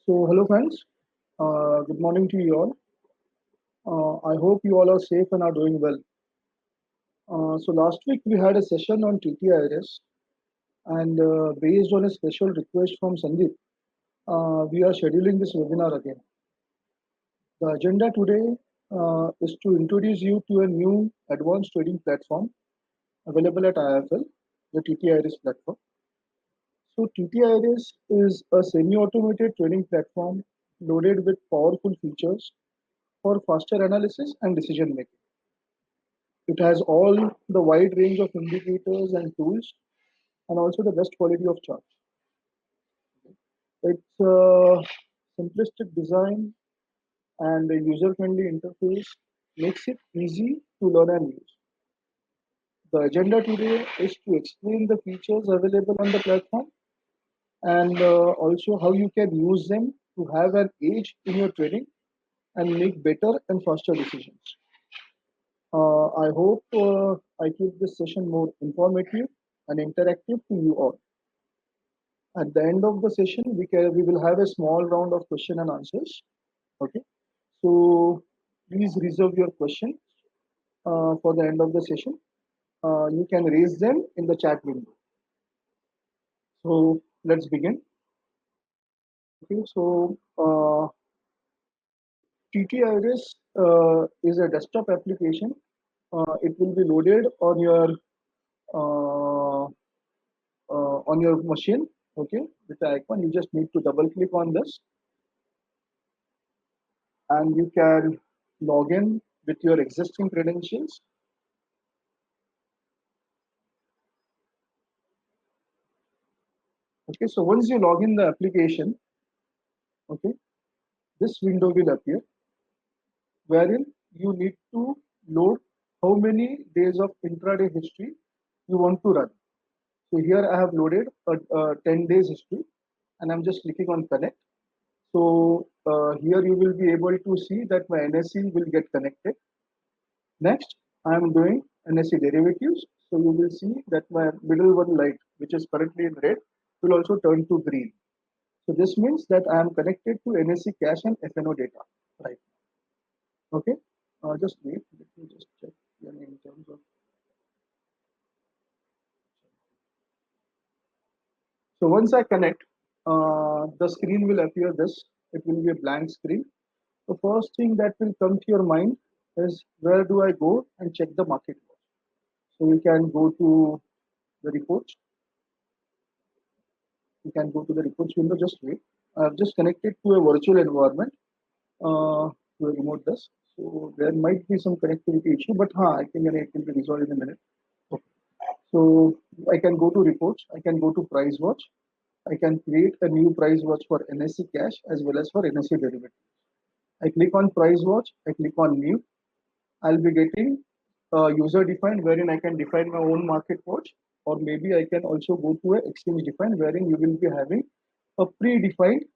So, hello friends. Good morning to you all. I hope you all are safe and are doing well. So, last week we had a session on TTIRS, and based on a special request from Sandeep, we are scheduling this webinar again. The agenda today is to introduce you to a new advanced trading platform available at IIFL, the TTIRS platform. So, TTIRS is a semi-automated trading platform loaded with powerful features for faster analysis and decision making. It has all the wide range of indicators and tools and also the best quality of charts. Its simplistic design and a user-friendly interface makes it easy to learn and use. The agenda today is to explain the features available on the platform and also how you can use them to have an edge in your trading and make better and faster decisions. I hope I keep this session more informative and interactive to you all. At the end of the session, we will have a small round of question and answers. Okay, so please reserve your question for the end of the session. You can raise them in the chat window. So let's begin. Okay, so TTIRS is a desktop application. It will be loaded uh, on your machine. Okay, with the icon, you just need to double click on this, and you can log in with your existing credentials. Okay, so once you log in the application, okay, this window will appear wherein you need to load how many days of intraday history you want to run. So here I have loaded a 10 days history and I'm just clicking on connect. So here you will be able to see that my NSE will get connected. Next, I am doing NSE derivatives. So you will see that my middle one light, which is currently in red, will also turn to green. So this means that I am connected to NSE cache and FNO data, right? Okay, just wait. Let me just check in terms of. So once I connect, the screen will appear this. It will be a blank screen. The first thing that will come to your mind is where do I go and check the market watch? So you can go to the reports. You can go to the reports window. Just wait. I've just connected to a virtual environment to remote this. So there might be some connectivity issue, but I think it will be resolved in a minute. Okay. So I can go to reports. I can go to price watch. I can create a new price watch for NSE cash as well as for NSE derivative. I click on price watch. I click on new. I'll be getting user defined wherein I can define my own market watch, or maybe I can also go to a exchange defined wherein you will be having a predefined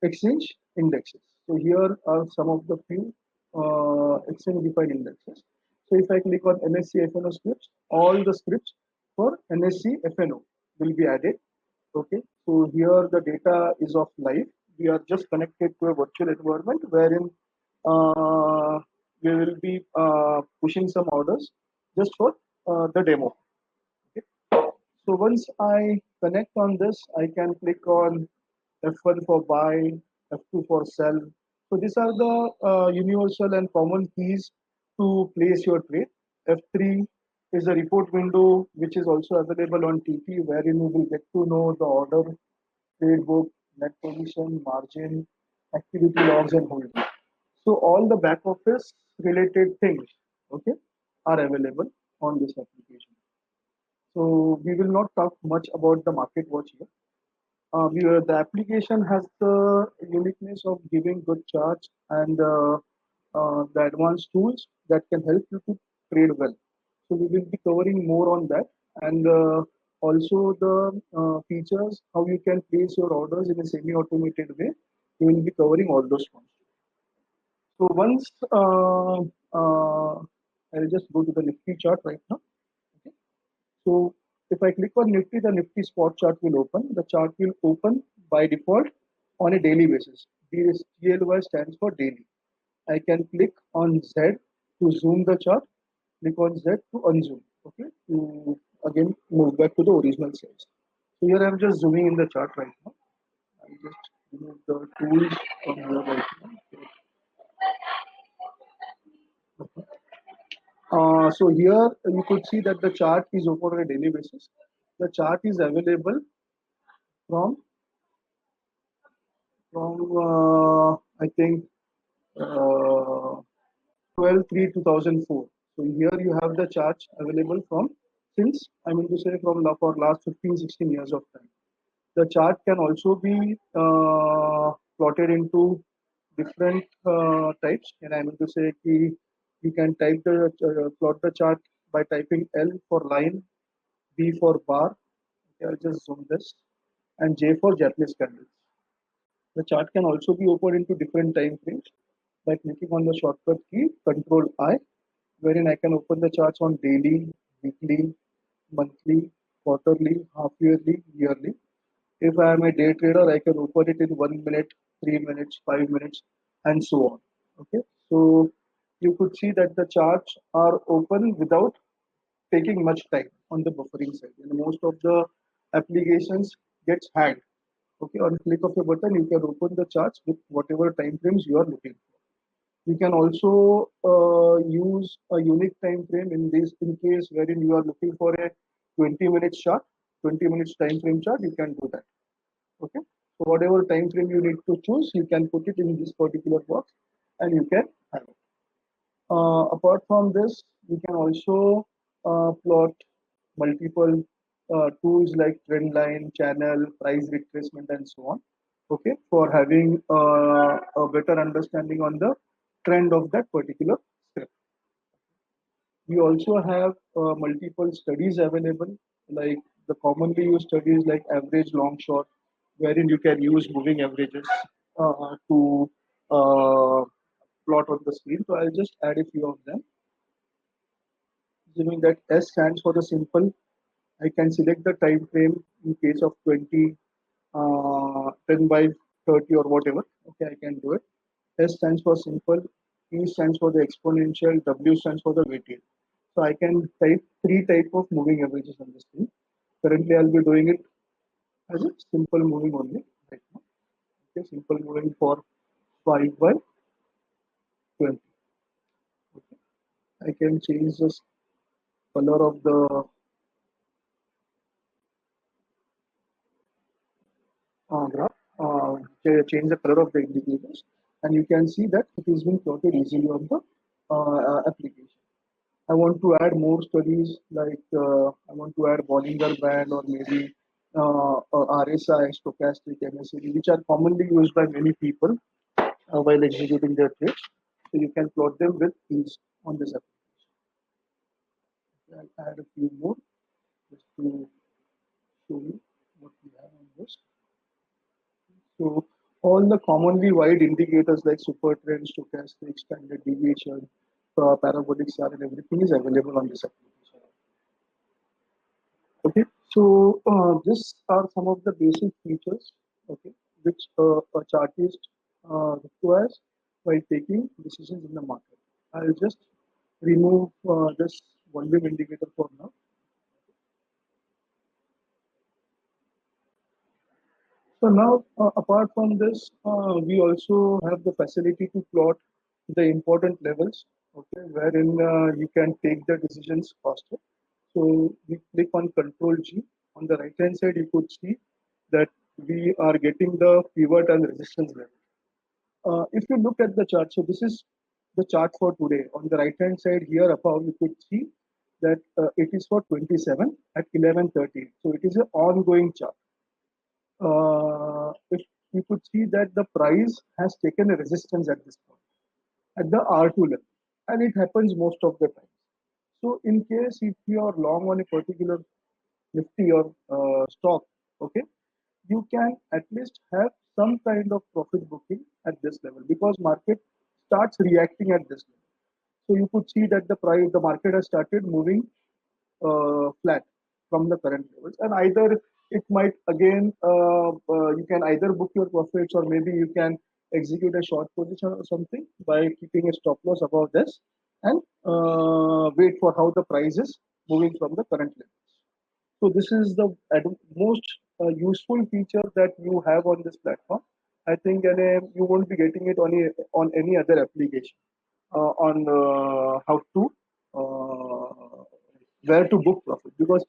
exchange indexes. So here are some of the few exchange defined indexes. So if I click on NSE FNO scripts, all the scripts for NSE FNO will be added. Okay, so here the data is of live. We are just connected to a virtual environment wherein we will be pushing some orders just for the demo. Okay. So once I connect on this, I can click on F1 for buy, F2 for sell. So these are the universal and common keys to place your trade. F3 is a report window which is also available on TP wherein you will get to know the order, trade book, net position, margin, activity logs and holding. So all the back office related things, okay, are available on this application. So we will not talk much about the market watch here. The application has the uniqueness of giving good charts and the advanced tools that can help you to trade well. So we will be covering more on that and also the features, how you can place your orders in a semi-automated way. We will be covering all those ones. So once I'll just go to the Nifty chart right now. Okay. So if I click on Nifty, the Nifty spot chart will open. The chart will open by default on a daily basis. This DLY stands for daily. I can click on Z to zoom the chart, click on Z to unzoom, okay, to again move back to the original size. So here I'm just zooming in the chart right now. I'll just remove the tools from here right now. So here you could see that the chart is open on a daily basis. The chart is available from I think uh, 12/3/2004. So here you have the charts available from since I mean to say from for last 15-16 years of time. The chart can also be plotted into different types, and I mean to say you can type the plot the chart by typing L for line, B for bar. Okay, I'll just zoom this, and J for Japanese candles. The chart can also be opened into different time frames by clicking on the shortcut key Control I, wherein I can open the charts on daily, weekly, monthly, quarterly, half yearly, yearly. If I am a day trader, I can open it in 1 minute, 3 minutes, 5 minutes, and so on. Okay, so you could see that the charts are open without taking much time on the buffering side. And most of the applications gets hacked. Okay, on click of a button, you can open the charts with whatever time frames you are looking for. You can also use a unique time frame in case wherein you are looking for a 20 minutes chart, 20 minutes time frame chart, you can do that. Okay, so whatever time frame you need to choose, you can put it in this particular box and you can have it. Apart from this, you can also plot multiple tools like trend line, channel, price retracement, and so on. Okay, for having a better understanding on the trend of that particular script. We also have multiple studies available, like the commonly used studies like average long short, wherein you can use moving averages to plot on the screen. So I'll just add a few of them. Assuming that S stands for the simple, I can select the time frame in case of 20, 10 by 30 or whatever. Okay, I can do it. S stands for simple, E stands for the exponential, W stands for the weighted. So I can type three type of moving averages on this thing. Currently, I'll be doing it as a simple moving only right now. Okay, simple moving for 5 by 20. Okay. I can change the color of the graph, change the color of the indicators, and you can see that it is being plotted easily on the application. I want to add more studies like I want to add Bollinger Band or maybe RSI, stochastic, MACD, which are commonly used by many people while executing their trades. So you can plot them with ease on this application. I'll add a few more just to show you what we have on this. So all the commonly wide indicators like super trend, stochastic, standard deviation, parabolic SAR, and everything is available on this application. Okay, so these are some of the basic features, okay, which a chartist requires while taking decisions in the market. I'll just remove this volume indicator for now. So now, apart from this, we also have the facility to plot the important levels, okay, wherein you can take the decisions faster. So we click on Control G. On the right hand side, you could see that we are getting the pivot and resistance level. If you look at the chart, so this is the chart for today. On the right hand side here above, you could see that it is for 27 at 11:30. So it is an ongoing chart. If you could see that the price has taken a resistance at this point at the R2 level, and it happens most of the time. So in case if you are long on a particular Nifty or stock, okay, you can at least have some kind of profit booking at this level because market starts reacting at this level. So you could see that the market has started moving flat from the current levels, and either it might again you can either book your profits or maybe you can execute a short position or something by keeping a stop loss above this and wait for how the price is moving from the current level. So this is the most useful feature that you have on this platform. I think and, you won't be getting it on any other application on how to where to book profit because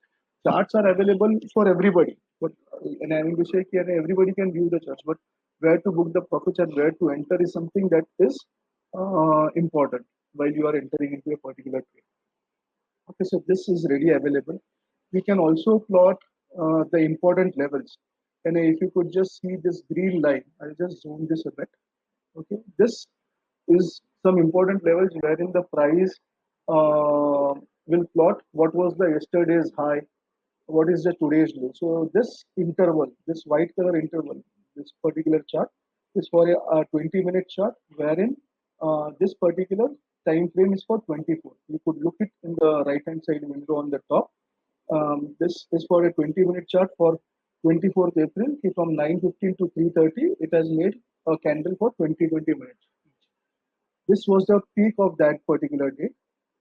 charts are available for everybody. But and I mean to say that everybody can view the charts, but where to book the profits and where to enter is something that is important while you are entering into a particular trade. Okay, so this is ready available. We can also plot the important levels. And if you could just see this green line, I'll just zoom this a bit. Okay, this is some important levels wherein the price will plot what was the yesterday's high, what is the today's low. So this interval, this white color interval, this particular chart is for a 20-minute chart wherein this particular time frame is for 24. You could look it in the right hand side window on the top. This is for a 20-minute chart for 24th April. From 9:15 to 3:30, it has made a candle for 20 minutes. This was the peak of that particular day,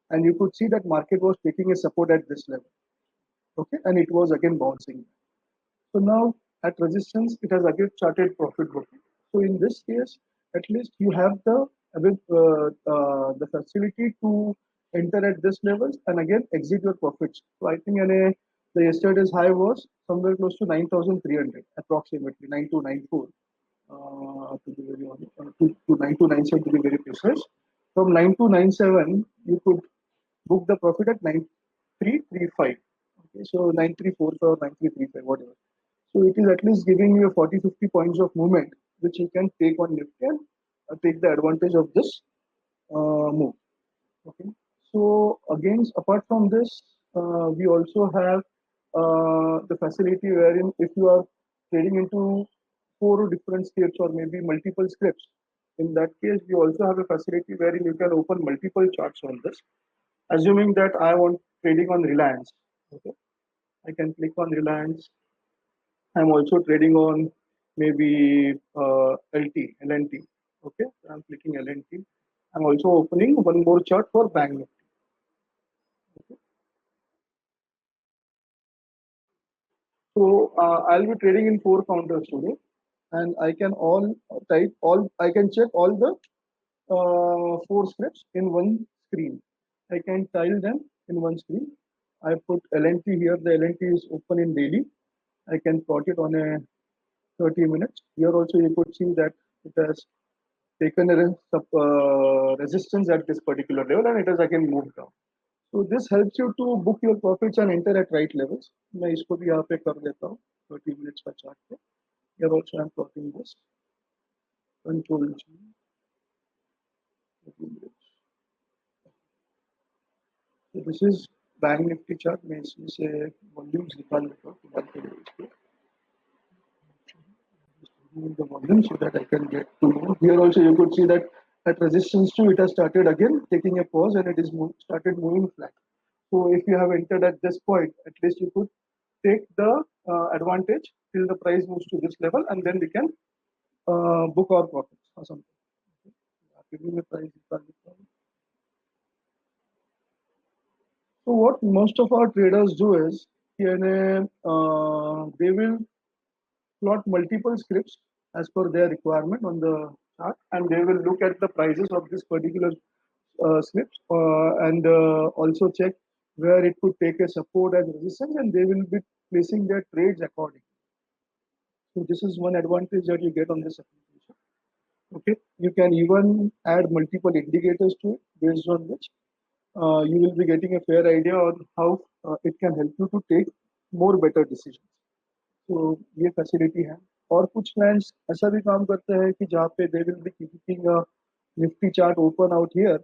and you could see that market was taking a support at this level. Okay, and it was again bouncing. So now at resistance, it has again started profit booking. So in this case, at least you have the facility to enter at this levels and again exit your profits. So I think the yesterday's high was somewhere close to 9,300, approximately 9294. To be very honest, to 9297 to be very precise. From 9297, you could book the profit at 9335. Okay, so 9345 or 9335, whatever. So it is at least giving you a 40-50 points of movement, which you can take on Nifty and take the advantage of this move. Okay. So again, apart from this, we also have the facility wherein if you are trading into 4 different scripts or maybe multiple scripts, in that case, we also have a facility wherein you can open multiple charts on this. Assuming that I want trading on Reliance, okay, I can click on Reliance. I'm also trading on maybe LT, LNT. Okay, I'm clicking LNT. I'm also opening one more chart for Bank Nifty. So I'll be trading in 4 counters today, and I can I can check all the 4 scripts in one screen. I can tile them in one screen. I put LNT here. The LNT is open in daily. I can plot it on a 30 minutes. Here also you could see that it has taken a resistance at this particular level and it has again moved down. So this helps you to book your profits and enter at right levels. मैं इसको भी यहाँ पे कर लेता हूँ 30 minutes का chart पे. Here also I am plotting this. Control G. 30 minutes. So this is Bank Nifty chart. मैं इसमें से volumes निकाल लेता हूँ. The volume so that I can get to know. Here also you could see that at resistance 2 it has started again taking a pause and it is started moving flat. So if you have entered at this point, at least you could take the advantage till the price moves to this level and then we can book our profits or something. Giving the price. So what most of our traders do is they will plot multiple scripts as per their requirement on the chart and they will look at the prices of this particular scripts and also check where it could take a support as resistance and they will be placing their trades accordingly. So this is one advantage that you get on this application. Okay, you can even add multiple indicators to it based on which you will be getting a fair idea on how it can help you to take more better decisions. तो ये facility है और कुछ clients ऐसा भी काम करते हैं कि जहाँ पे दे will B keeping Nifty chart open out here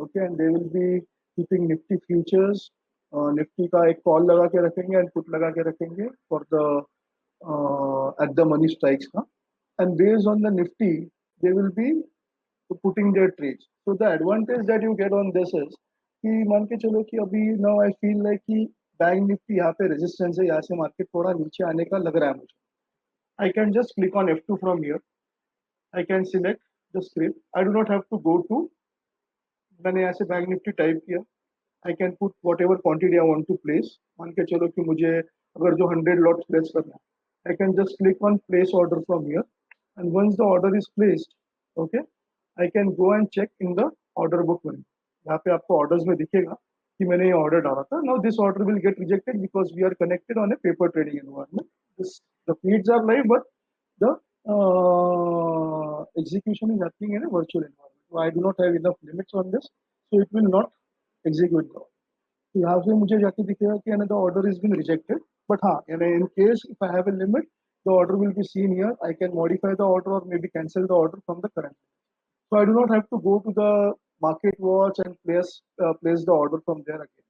okay and they will B keeping Nifty futures Nifty का एक कॉल लगा के रखेंगे एंड पुट लगा के रखेंगे for the at the money strikes का and based on the Nifty they will be putting their trades so the advantage that you get on this is कि मान के चलो कि अभी नाउ आई फील लाइक कि बैंक निफ्टी यहाँ पे रेजिस्टेंस है, यहाँ से मार्केट थोड़ा नीचे आने का लग रहा है मुझे. I can just click on F2 from here. I can select the script. I do not have to go to, मैंने यहाँ से बैंक निफ्टी टाइप किया. I can put whatever quantity I want to place. मान के चलो कि मुझे अगर जो 100 lots place करना है, I can just click on place order from here, and once the order is placed, okay, I can go and check in the order book में. यहाँ पे आपको orders में दिखेगा कि मैंने ये order डाला था. Now this order will get rejected because we are connected on a paper trading environment. The feeds are live, but the execution is happening in a virtual environment. So I do not have enough limits on this, so it will not execute the order. तो यहाँ से मुझे जाके दिखेगा कि the order is been rejected. But हाँ, in case if I have a limit, the order will be seen here. I can modify the order or maybe cancel the order from the current. So I do not have to go to the market watch and place the order from there again.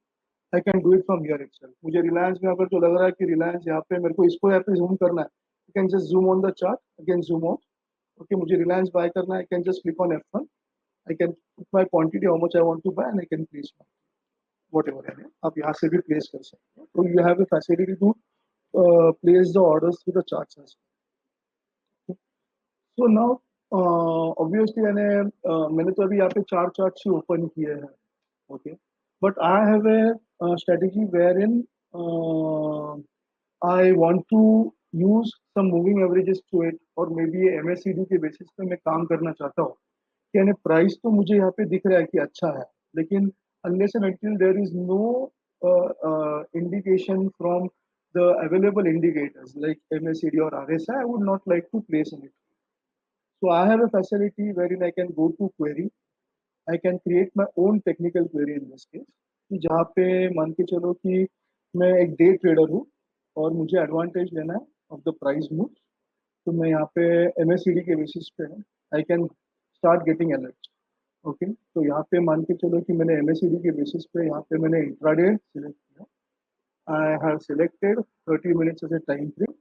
I can do it from here itself. मुझे Reliance में अगर जो लग रहा है कि Reliance यहाँ पे मेरे को इसको यहाँ पे zoom करना है, I can just zoom on the chart, again zoom out. Okay, मुझे Reliance buy करना है, I can just click on F1. I can put my quantity, how much I want to buy, and I can place whatever है. आप यहाँ से भी place कर सकते हैं. So you have a facility to place the orders through the charts as well. So now obviously मैंने तो अभी यहाँ पे 4 charts ही open किए हैं. Okay, but I have a strategy wherein I want to use some moving averages to it, और maybe MACD के basis पे मैं काम करना चाहता हूँ कि यानी प्राइस तो मुझे यहाँ पे दिख रहा है कि अच्छा है, लेकिन unless and until there is no indication from the available indicators like MACD or RSI, I would not like to place in it. So I have a facility wherein I can go to query. I can create my own technical query in this case, कि जहाँ पे मान के चलो कि मैं एक day trader हूँ और मुझे एडवांटेज लेना है ऑफ द प्राइस मूव. तो मैं यहाँ पे MACD के बेसिस पे I can start getting alert. Okay, तो यहाँ पे मान के चलो कि मैंने MACD के बेसिस पे यहाँ पे मैंने इंट्राडे सिलेक्ट किया. I have selected 30 minutes as a time frame,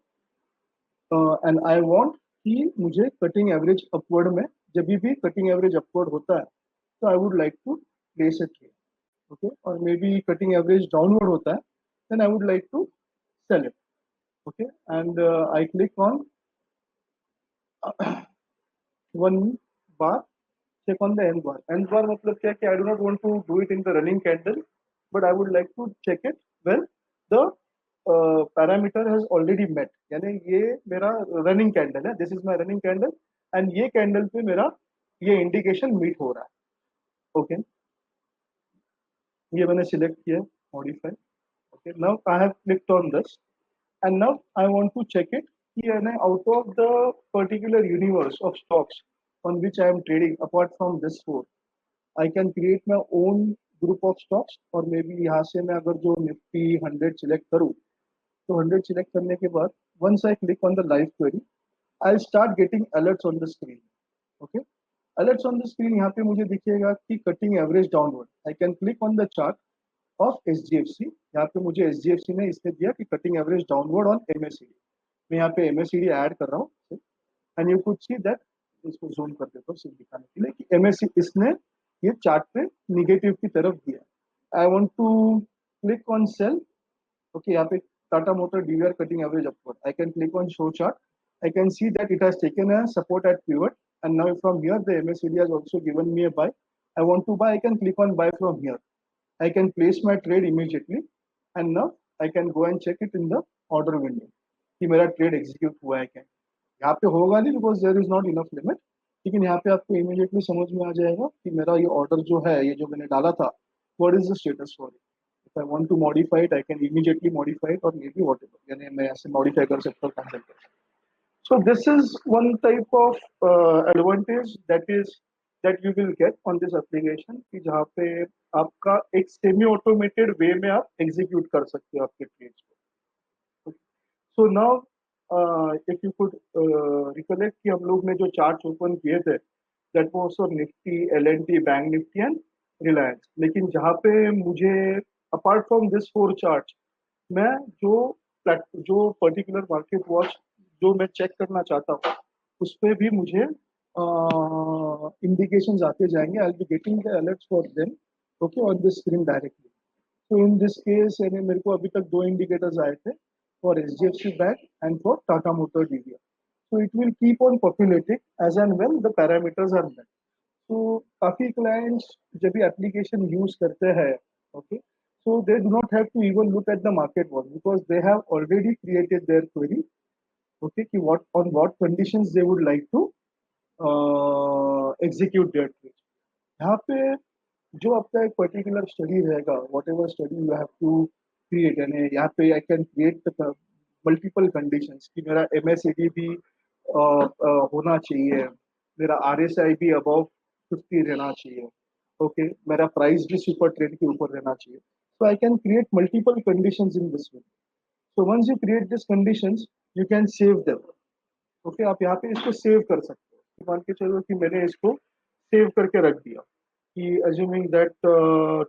and I want कि मुझे कटिंग एवरेज अपवर्ड में, जब भी कटिंग एवरेज अपवर्ड होता है तो I would like to place a trade. Okay, और may be cutting average downward होता है, then I would like to sell it. Okay, and I click on one bar, check on the N bar. N bar मतलब क्या कि I do not want to do it in the running candle, but I would like to check it when the parameter has already met. यानी ये मेरा running candle है, this is my running candle, and ये candle पे मेरा ये indication meet हो रहा है. Okay, ये मैंने select किया, modify. Okay, now I have clicked on this, and now I want to check it कि out of the particular universe of stocks on which I am trading, apart from this four, I can create my own group of stocks. और maybe यहाँ से मैं अगर जो Nifty 100 select करूँ, तो 100 select करने के बाद once I click on the live query, I'll start getting alerts on the screen. Okay, alerts on the screen यहाँ पे मुझे दिखेगा कि cutting average downward. I can click on the chart of SGFC. यहाँ पे मुझे SGFC ने इसने दिया कि cutting average downward on MACD. मैं यहाँ पे MACD ऐड कर रहा हूँ, and you could see that, इसको जूम कर देता हूँ सिर्फ दिखाने के लिए कि MACD इसने ये चार्ट पे निगेटिव की तरफ दिया. I want to click on sell. Okay, यहाँ पे Tata motor DVR cutting average upward. I can click on show chart. I can see that it has taken a support at pivot, and now from here the MACD has also given me a buy. I want to buy, I can click on buy from here. I can place my trade immediately, and now I can go and check it in the order window कि मेरा trade execute हुआ है क्या. यहाँ पे होगा नहीं because there is not enough limit, लेकिन यहाँ पे आपको इमीडिएटली समझ में आ जाएगा कि मेरा ये ऑर्डर जो है, ये जो मैंने डाला था, what is the status for it. If I want to modify it, I can immediately modify it, और मे बी व्हाटएवर, यानी मैं ऐसे मॉडिफाई कर सकता हूँ, कैंसिल कर सकता हूँ. So this is one type of advantage that you will get on this application कि जहाँ पे आपका एक सेमी ऑटोमेटेड वे में आप एग्जीक्यूट कर सकते हो आपके ट्रेड्स को. So now if you could recollect कि हम लोग ने जो चार्ट ओपन किए थे, that was for Nifty, L&T, Bank Nifty and Reliance. लेकिन जहाँ पे मुझे apart from this four charts, मैं जो पर्टिकुलर मार्केट वॉच जो मैं चेक करना चाहता हूँ, उस पर भी मुझे इंडिकेशंस आते जाएंगे. I will be getting the alerts for them, okay, on the screen directly. So in this case यानी मेरे को अभी तक 2 indicators आए थे for HDFC Bank and for Tata Motor DVR. So it will keep on populating as and when the parameters are met. तो काफी clients जब भी application use करते हैं, okay, so they do not have to even look at the market one because they have already created their query, okay, कि what on what conditions they would like to execute their trade. यहाँ पे जो आपका एक particular study रहेगा, whatever study you have to create, यानी यहाँ पे I can create multiple conditions कि मेरा एमएसईडी भी होना चाहिए, मेरा आरएसआई भी अबव 50 रहना चाहिए, ओके, मेरा प्राइस भी सुपर ट्रेड के ऊपर रहना चाहिए. So I can create multiple conditions in this way. So once you create this conditions you can save them. Okay, आप यहाँ पे इसको सेव कर सकते हो. मान के चलो कि मैंने इसको सेव करके रख दिया कि assuming that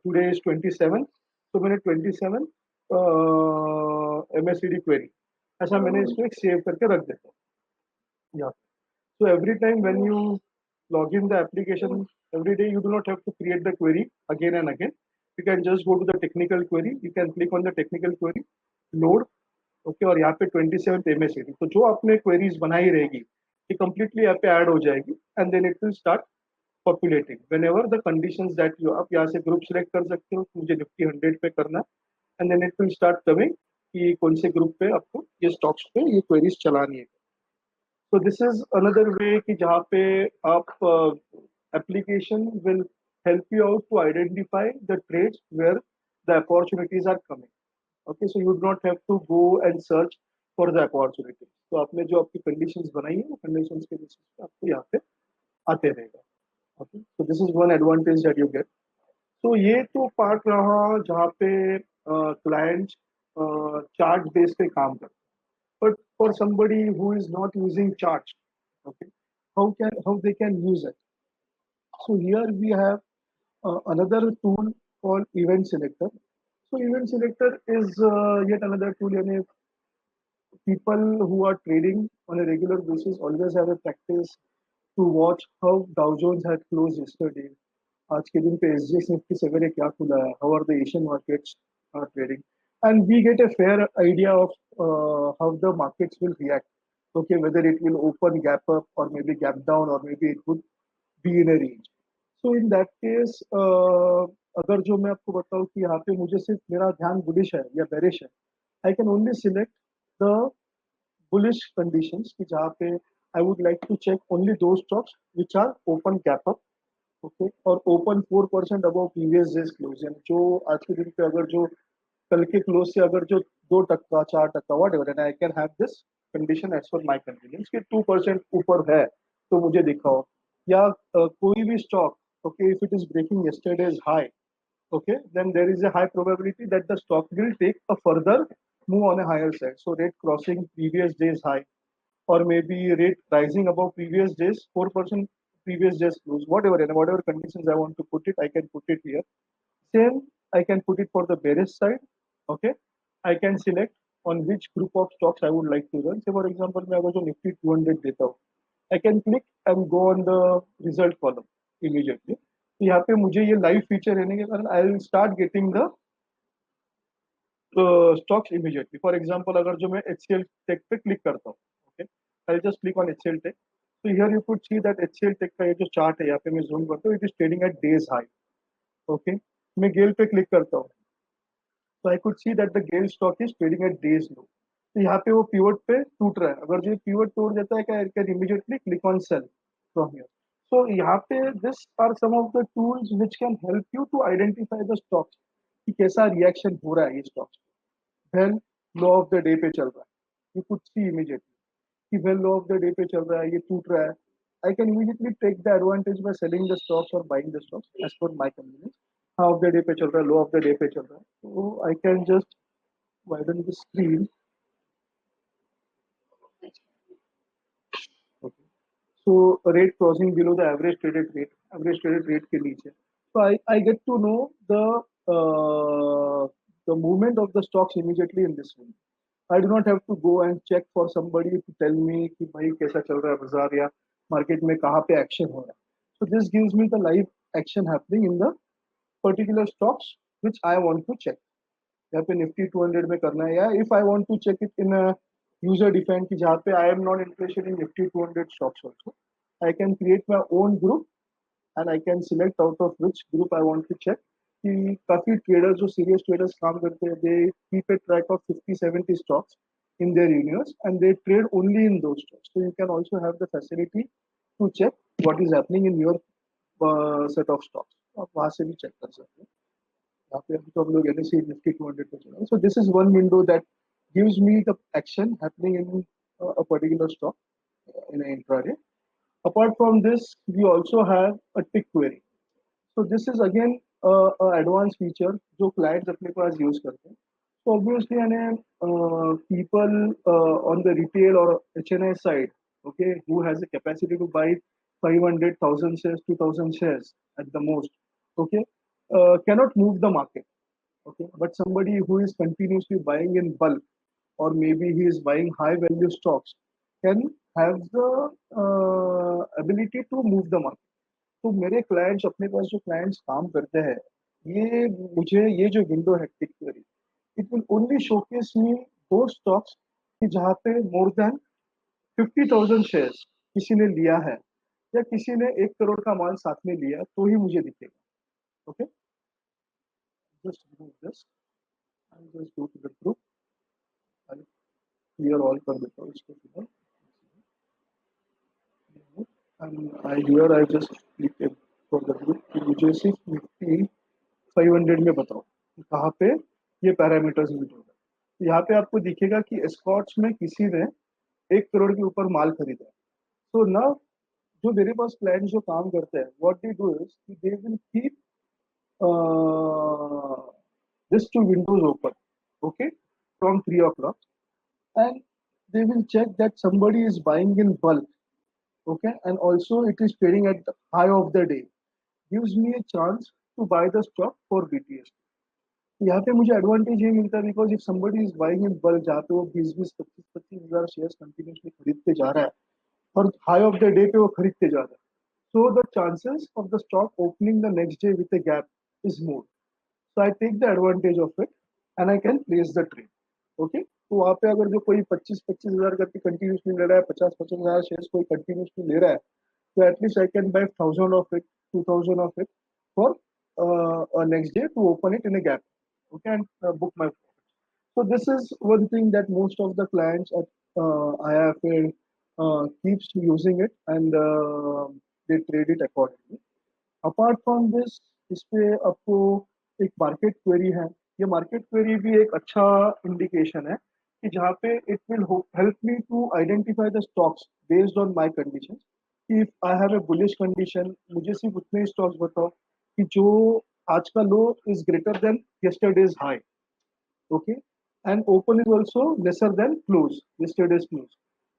today is 27, तो मैंने 27 MACD query ऐसा मैंने इसको एक सेव करके रख देता हूँ. Yeah. So every time when you log in the application, every day you do not have to create the query again and again. You can just go to the technical query. You can click on the technical query, load, okay, और यहाँ पे 27th MACD. तो जो आपने queries बनाई रहेगी, ये completely यहाँ पे add हो जाएगी, and then it will start populating whenever the conditions that you आप यहाँ से group select कर सकते हो कि मुझे Nifty 100 पे करना है, and then it will start coming कि कौन से group पे आपको ये stocks पे ये queries चलानी है. So this is another way कि जहाँ पे आप application will help you out to identify the trades where the opportunities are coming. Okay, so you do not have to go and search for the opportunity. तो आपने जो आपकी conditions बनाई है वो conditions के basis पे आपको यहाँ पे आते रहेगा. Okay, so this is one advantage that you get. तो ये तो पार्ट रहा जहाँ पे क्लाइंट चार्ट बेस पे काम करते हैं. But for somebody who is not using charts, okay, how they can use it? So here we have another tool called Event Selector. So Event Selector is yet another tool. यानी people who are trading on a regular basis always have a practice to watch how Dow Jones had closed yesterday. आज के दिन पे SGX Nifty सवेरे क्या खुला है, how are the Asian markets are trading, and we get a fair idea of how the markets will react. Okay, whether it will open gap up or maybe gap down or maybe it would be in a range. So in that case, अगर जो मैं आपको बताऊँ कि यहाँ पे मुझे सिर्फ मेरा ध्यान बुलिश है या बेरिश है, I can only select the bullish conditions कि जहाँ पे I would like to check only those stocks which are open gap up, okay, और open 4% above previous days close. यानी जो आज के दिन पे अगर जो कल के क्लोज से अगर जो 2% 4% whatever, I can have this condition as per my convenience कि 2% ऊपर है तो मुझे दिखाओ, या कोई भी stock, okay, if it is breaking yesterday's high, okay, then there is a high probability that the stock will take a further move on a higher side. So rate crossing previous day's high, or maybe rate rising above previous days 4% previous days close, whatever, and whatever conditions I want to put it, I can put it here. Same, I can put it for the bearish side. Okay, I can select on which group of stocks I would like to run. Say for example, मैं अगर जो Nifty 200 देता हूँ, I can click and go on the result column immediately. तो यहाँ पे मुझे ये लाइव फीचर रहने के कारण I will start getting the stocks immediately. For example, अगर जो मैं HCL Tech पे क्लिक करता हूँ, okay, I'll just click on HCL Tech. So here you could see that HCL Tech का ये जो चार्ट है यहाँ पे मैं जूम करता हूँ, it is trading at days high. Okay, मैं गेल पे क्लिक करता हूँ, so I could see that the GAIL stock is trading at days low. तो यहाँ पे वो pivot पे टूट रहा है, अगर जो pivot तोड़ देता है क्या, I can immediately click on sell from here. So यहाँ पे this are some of the tools which can help you to identify the stocks कि कैसा reaction हो रहा है ये stocks. When low of the day पे चल रहा है, you could see immediately कि when low of the day पे चल रहा है, ये टूट रहा है, I can immediately take the advantage by selling the stocks or buying the stocks as per my convenience. High of the day पे चल रहा है, low of the day पे चल रहा है, so I can just widen the screen. Okay. So rate crossing below the average traded rate के नीचे. So I get to know the movement of the stocks immediately in this window. I do not have to go and check for somebody to tell me कि भाई कैसा चल रहा है बाजार या मार्केट में कहाँ पे एक्शन हो रहा है. So this gives me the live action happening in the particular stocks which I want to check. यहाँ पे निफ्टी 200 में करना है, या if I want to check it in a user defined कि जहाँ पे I am not interested in Nifty 200 stocks also, I can create my own group and I can select out of which group I want to check. कि काफी traders जो serious traders काम करते हैं, they keep a track of 50-70 stocks in their universe and they trade only in those stocks. So you can also have the facility to check what is happening in your set of stocks. आप वहां से भी check कर सकते हैं। यहाँ पे अभी तो हम लोग NSE Nifty 200 पे चल रहे हैं। So this is one window that gives me the action happening in a particular stock in an intraday. Apart from this, we also have a tick query. So this is again a advanced feature जो clients अपने पास use करते हैं। So obviously, and people on the retail or HNI side, okay, who has a capacity to buy 500,000 shares, 2,000 shares at the most, okay, cannot move the market, okay. But somebody who is continuously buying in bulk, or maybe he is buying high value stocks, can have the ability to move the market. तो मेरे clients, अपने पास जो clients काम करते हैं, ये मुझे ये जो विंडो है टिक query, it will only showcase me those stocks कि जहाँ पे more than 50,000 shares किसी ने लिया है, या किसी ने 1 करोड़ का माल साथ में लिया, तो ही मुझे दिखेगा। Okay, just remove this and just go to the group and clear all कर देता हूँ इसको फिलहाल। and here I just click for the group कि मुझे सिर्फ निफ्टी 500 में बताओ कहाँ पे ये पैरामीटर्स यूज होगा। यहाँ पे आपको दिखेगा कि एस्कॉर्ट्स में किसी ने 1 करोड़ के ऊपर माल खरीदा है। तो ना जो मेरे पास क्लाइंट जो काम करते हैं, what they do is they will keep this two windows open, okay, from 3 o'clock, and they will check that somebody is buying in bulk, okay, and also it is trading at the high of the day, gives me a chance to buy the stock for BTS। यहाँ पे मुझे advantage ये मिलता है because if somebody is buying in bulk, जहाँ पे वो 20-25 हजार शेयर कंटिन्यूसली खरीदते जा रहा है और हाई ऑफ द डे पे वो खरीदते जा रहा है, so the chances of the stock opening the next day with a gap is more, so I take the advantage of it and I can place the trade, okay। तो वहाँ पे अगर जो कोई 25-25 हजार करके कंटिन्यूसली ले रहा है, 50-50 हजार शेयर कोई कंटिन्यूसली ले रहा है, तो at least I can buy 1,000 of it, 2,000 of it for next day to open it in a gap, okay, and book my profit। So this is one thing that most of the clients at IIFL keeps using it, and they trade it accordingly। Apart from this, इस पे आपको एक market query है। ये market query भी एक अच्छा indication है कि जहाँ पे it will help me to identify the stocks based on my conditions. If I have a bullish condition, मुझे सिर्फ उतने स्टॉक्स बताओ कि जो आज का low is greater than yesterday's high, okay, and open is also lesser than close, yesterday's close.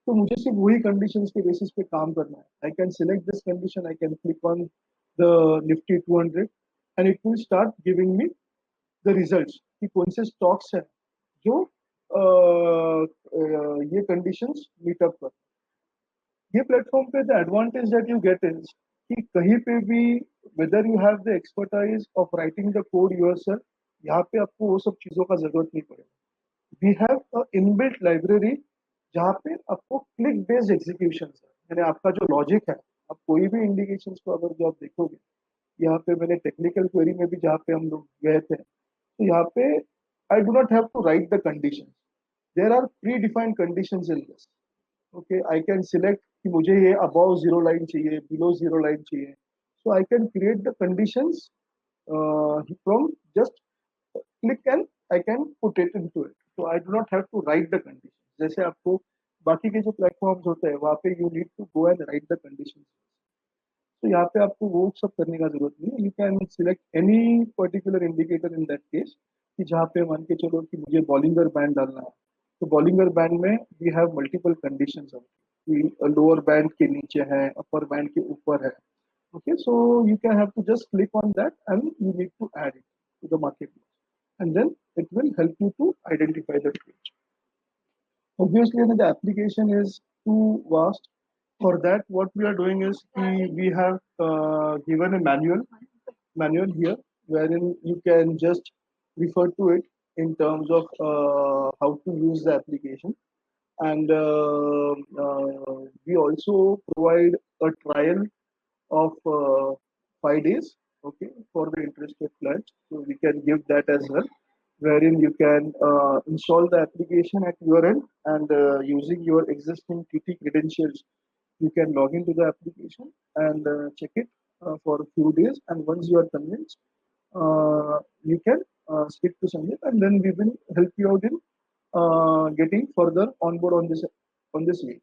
तो मुझे सिर्फ वही कंडीशंस के बेसिस पे काम करना है। आई can select this condition, I can click on the Nifty 200 and it will start giving me the results कि कौन से स्टॉक्स हैं जो ये कंडीशंस मीट अप कर। ये प्लेटफॉर्म पे the advantage that you gate is कि कहीं पे भी whether you have the expertise of writing the code yourself, यहाँ पे आपको वो सब चीजों का जरूरत नहीं पड़ेगा। We have a inbuilt library जहाँ पे आपको क्लिक बेस्ड एग्जीक्यूशन है, यानी आपका जो लॉजिक है, आप कोई भी इंडिकेशन को अगर जो आप देखोगे, यहाँ पे मैंने टेक्निकल क्वेरी में भी जहाँ पे हम लोग गए थे, तो यहाँ पे I do not have to write the condition, there are predefined condition in this, okay. I can select कि मुझे ये अबव जीरो लाइन चाहिए, बिलो जीरो लाइन चाहिए, so I can create the conditions from just click and I can put it into it, so I do not have to write the conditions। जैसे आपको बाकी के जो platforms होते हैं वहाँ पे you need to go and write the conditions, तो यहाँ पे आपको वो सब करने का जरूरत नहीं है। You can select any particular indicator in that case कि जहाँ पे मान के चलो कि मुझे बॉलिंगर बैंड डालना है, तो बॉलिंगर बैंड में वी हैव मल्टीपल कंडीशंस कि लोअर बैंड के नीचे है, अपर बैंड के ऊपर है, okay. So you can have to just click on that and you need to add it to the market and then it will help you to identify the trade। Obviously, the application is too vast. For that, what we are doing is we have given a manual here, wherein you can just refer to it in terms of how to use the application. And we also provide a trial of 5 days, okay, for the interested clients. So we can give that as well, wherein you can install the application at your end, and using your existing TT credentials, you can log into the application and check it for a few days. And once you are convinced, you can speak to Sandeep, and then we will help you out in getting further on board on this week.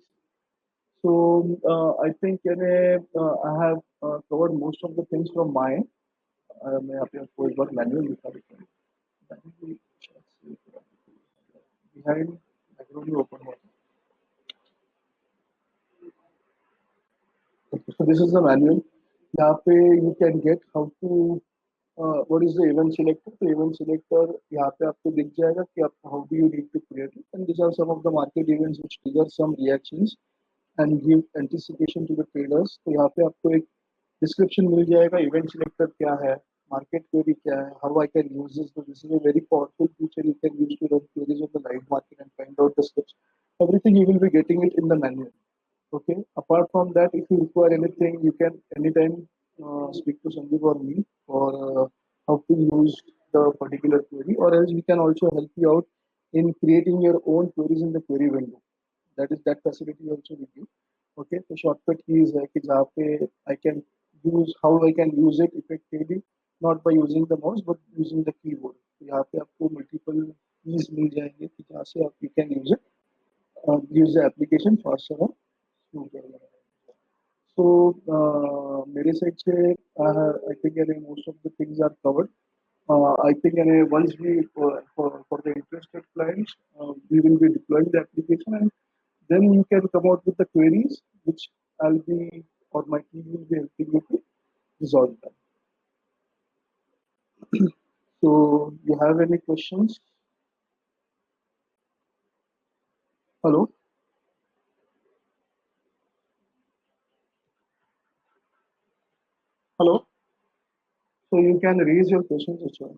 So I think I have covered most of the things from my end. मैं यहाँ पे आपको एक बार manual दिखा देता हूँ. Manually, behind background में open हुआ. So this is the manual. यहाँ पे you can get how to what is the event selector. तो event selector यहाँ पे आपको दिख जाएगा कि आप how do you need to create it. And these are some of the market events which trigger some reactions and give anticipation to the traders. तो यहाँ पे आपको एक description मिल जाएगा, event selector क्या है, market query क्या है, how I can use this. So this is a very powerful feature you can use to run queries on the live market and find out the steps. Everything you will be getting it in the manual. Okay. Apart from that, if you require anything, you can anytime speak to Sandeep or me for how to use the particular query, or else we can also help you out in creating your own queries in the query window. That facility also with you. Okay. So shortcut keys है कि जहाँ पे I can use how I can use it effectively, not by using the mouse but using the keyboard. तो यहाँ पे आपको multiple keys मिल जाएंगे कि जहाँ से आप you can use the application faster and smoother. So मेरे साइड से I think most of the things are covered. I think once we for the interested clients, we will be deploying the application, and then you can come out with the queries which I'll be or my team will be helping you to resolve them. So you have any questions? Hello? Hello? So you can raise your questions as well.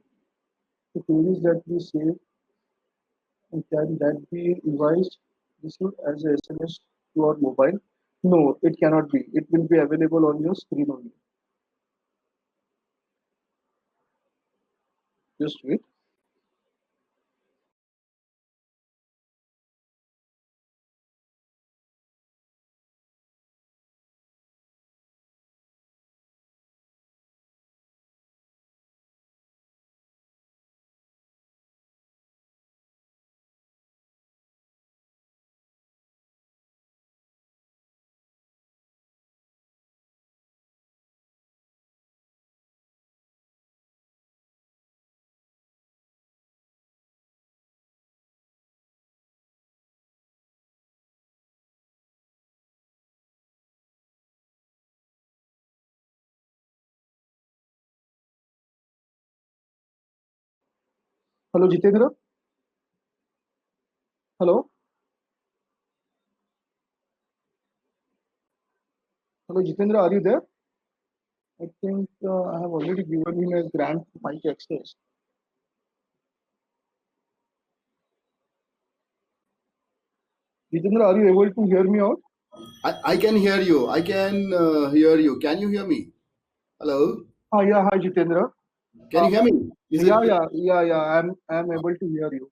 The queries that we save, and can that be received as a SMS to our mobile? No, it cannot be. It will be available on your screen only. Just wait. Hello, Jitendra? Hello? Hello, Jitendra, are you there? I think I have already given him a grant mic access. Jitendra, are you able to hear me out? I can hear you. I can hear you. Can you hear me? Hello? Yeah, hi, Jitendra. Can you hear me? Yeah. I'm able to hear you.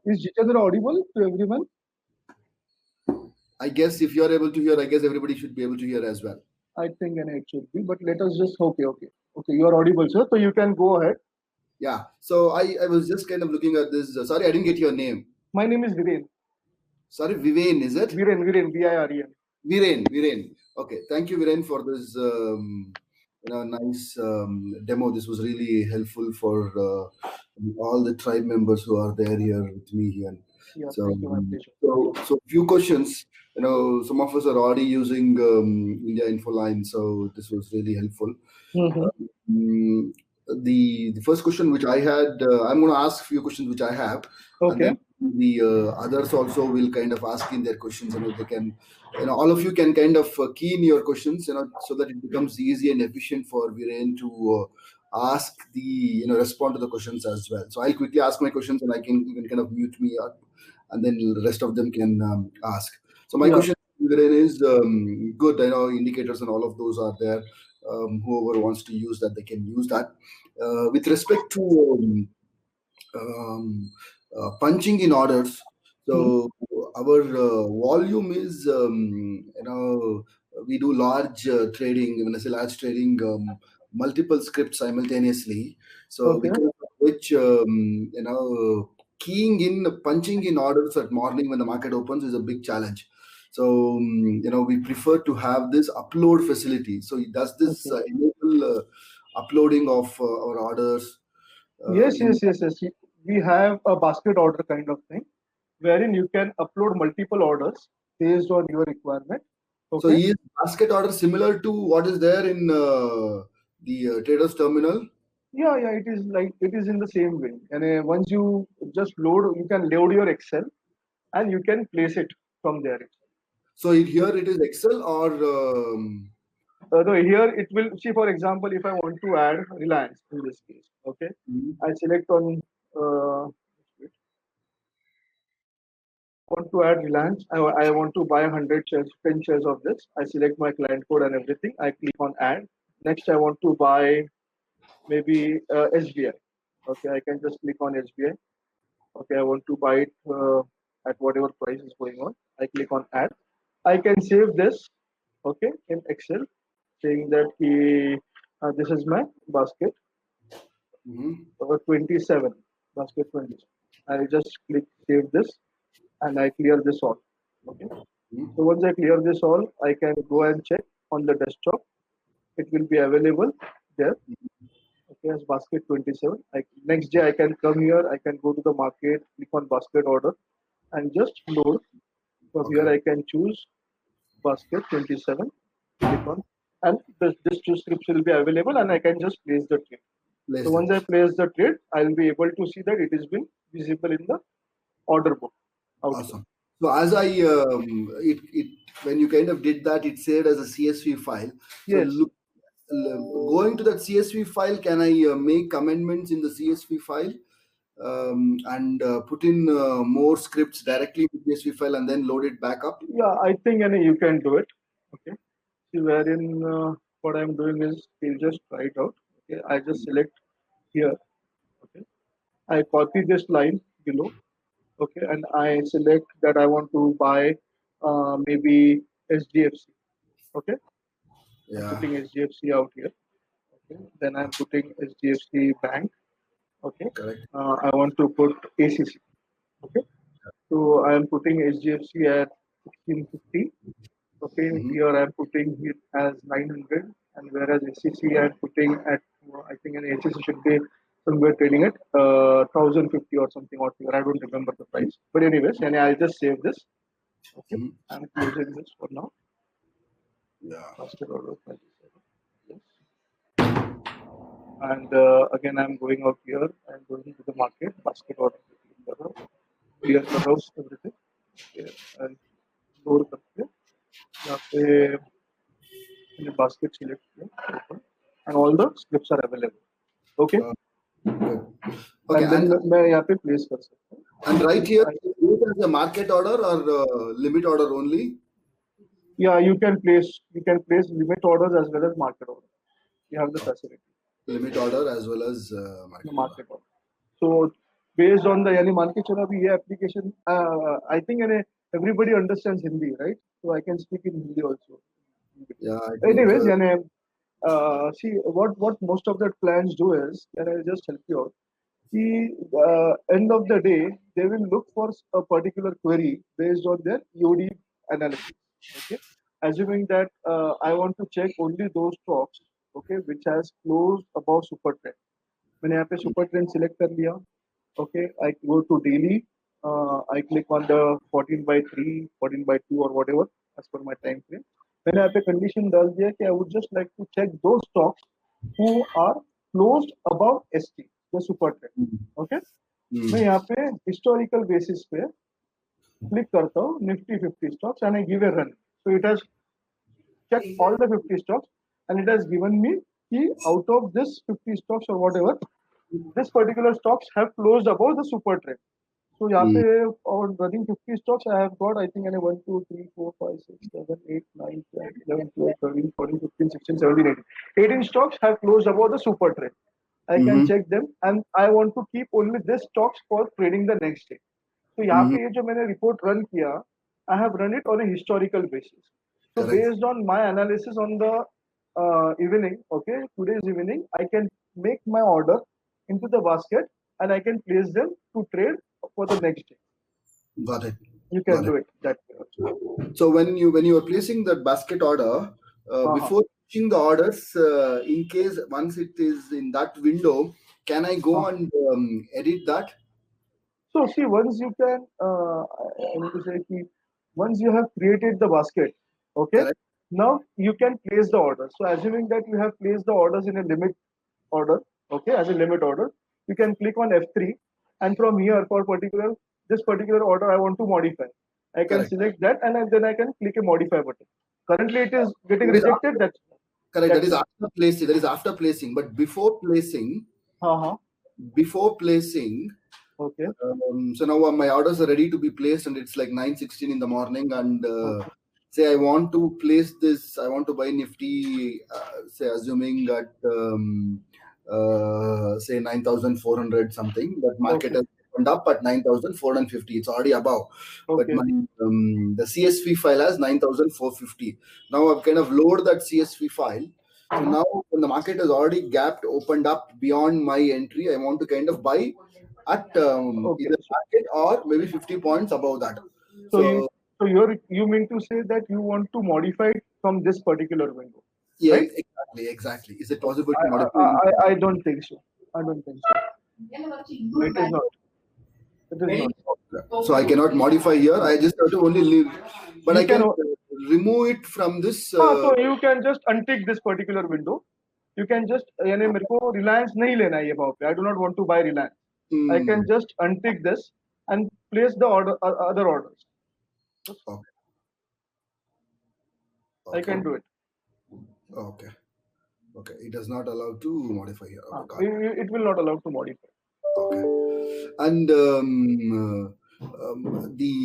Is Jitendra audible to everyone? I guess if you're able to hear, I guess everybody should be able to hear as well. I think it should be, but let us just, okay. You are audible, sir, so you can go ahead. Yeah, so I was just kind of looking at this. Sorry, I didn't get your name. My name is Viren. Sorry, Viren, is it? Viren, Viren. Viren. Okay, thank you, Viren, for this nice demo. This was really helpful for all the tribe members who are there here with me here. Yeah, so, thank you, my pleasure. So few questions. Some of us are already using India Infoline, so this was really helpful. The first question which I had, I'm going to ask a few questions which I have. Okay. And then the others also will kind of ask in their questions, and they can, all of you can kind of key in your questions, so that it becomes easy and efficient for Viren to ask the respond to the questions as well. So I'll quickly ask my questions, and I can even kind of mute me up, and then the rest of them can ask. So my Yeah. question is good. I know indicators and all of those are there. Whoever wants to use that, they can use that. With respect to punching in orders, so our volume is we do large trading. When I say large trading, multiple scripts simultaneously. So Okay. because of which keying in, punching in orders at morning when the market opens is a big challenge. So we prefer to have this upload facility. So does this Okay. enable uploading of our orders Yes, in? yes, yes, yes. We have a basket order kind of thing, wherein you can upload multiple orders based on your requirement. So Okay. is basket order similar to what is there in the traders terminal? Yeah, yeah. It is in the same way. And once you just load, you can load your Excel and you can place it from there. So here it is Excel or No, here it will see. For example, if I want to add Reliance in this case, okay, Mhm. I select on. Uh, want to add Reliance. I want to buy 100 shares, 10 shares of this. I select my client code and everything. I click on add. Next, I want to buy maybe SBI. Okay, I can just click on SBI. Okay, I want to buy it at whatever price is going on. I click on add. I can save this, okay, in Excel, saying that this is my basket Mhm. 27, basket 20. I just click save this and I clear this all. Okay. Mhm. So once I clear this all, I can go and check on the desktop. It will be available there. Okay, as basket 27. Next day I can come here. I can go to the market, click on basket order, and just load. From here Okay. I can choose basket 27. Click on, and this two scripts will be available, and I can just place the trade. So Place once that. I place the trade, I'll be able to see that it has been visible in the order book out here. Awesome. So as I it when you kind of did that, it saved as a CSV file. So Yes. look, going to that CSV file, can I make amendments in the CSV file and put in more scripts directly in the CSV file and then load it back up? Yeah, I think you can do it. Okay. See, wherein what I'm doing is we'll just try it out. Okay. I just select here. Okay. I copy this line below. Okay. And I select that I want to buy maybe SDFC. Okay. I'm Yeah. putting SDFC out here. Okay. Then I'm putting SDFC Bank. Okay. Correct. I want to put ACC. Okay. So I am putting SDFC at 1650. Okay, Mhm. here I'm putting it as 900, and whereas SCC I'm putting at, I think an SCC should be somewhere trading at 1050 or something or I don't remember the price. But anyways, and I'll just save this. Okay, Mhm. I'm closing this for now. Yeah. Basket order 27. Yes. And again, I'm going out here. I'm going to the market. Basket order. Clear the rows, everything. Okay, and load करते हैं यहाँ पे मैंने basket select किया open, and all the scripts are available. Okay, Good. Okay, and then मैं यहाँ पे place कर सकता हूँ. and right Okay, here, is it as a market order or limit order only? yeah, you can place limit orders as well as market orders. You have the facility, Limit order as well as the market order. market order. So based on the यानी मान के चलो अभी ये application I think यानी everybody understands Hindi, right? So I can speak in Hindi also. Yeah, I think Anyways, यानी see what most of the plans do is, and I'll just help you out. The end of the day, they will look for a particular query based on their EOD analysis. Okay, assuming that I want to check only those stocks, okay, which has closed above super trend. मैंने यहाँ पे super trend select कर लिया. Okay, I go to daily. I click on the 14 by 3, 14 by 2 or whatever as per my time frame. मैंने यहाँ पे condition डाल दिया कि I would just like to check those stocks who are closed above ST, the super trend. Okay. मैं यहाँ पे historical basis पे click करता हूँ Nifty 50 stocks and I give a run. So it has checked all the 50 stocks and it has given me कि out of this 50 stocks or whatever, this particular stocks have closed above the super trend. So यहाँ पे on running 50 stocks, I have got I think 1, 2, 3, 4, 5, 6, 7, 8, 9, 10, 11, 12, 13, 14, 15, 16, 17, 18. 18 stocks have closed above the super trend. I can check them and I want to keep only this stocks for trading the next day. So यहाँ पे ये जो मैंने report run किया, I have run it on a historical basis. So Correct. based on my analysis on the evening, okay, today's evening, I can make my order into the basket and I can place them to trade for the next day. Got it. You can do it that way. So when you are placing that basket order, before pushing the orders, in case once it is in that window, can I go and edit that? So see, once you can, I need to say, कि once you have created the basket, okay, Correct. now you can place the order. So assuming that you have placed the orders in a limit order, okay, as a limit order, you can click on F3, and from here for this particular order I want to modify. I can Correct. select that, and then I can click a modify button. Currently, it is getting rejected. That's correct. That is after placing. That is after placing. But before placing, okay. So now my orders are ready to be placed, and it's like 9:16 in the morning. And say I want to place this. I want to buy Nifty. Say assuming at say 9,400 something. That market has opened up at 9,450. It's already above. But my the CSV file has 9,450. Now I've kind of lowered that CSV file. So now when the market has already gapped, opened up beyond my entry, I want to kind of buy at either market or maybe 50 points above that. So you mean to say that you want to modify it from this particular window? Yeah, right? exactly. Is it possible to modify? I don't think so. It is not. So I cannot modify here. I just have to only leave, but I can remove it from this. So you can just untick this particular window. You can just यानी मेरे को Reliance नहीं लेना है ये भाव पे. I do not want to buy Reliance. I can just untick this and place the other orders. Okay. I can do it. Okay. It does not allow to modify here. It will not allow to modify. Okay. And the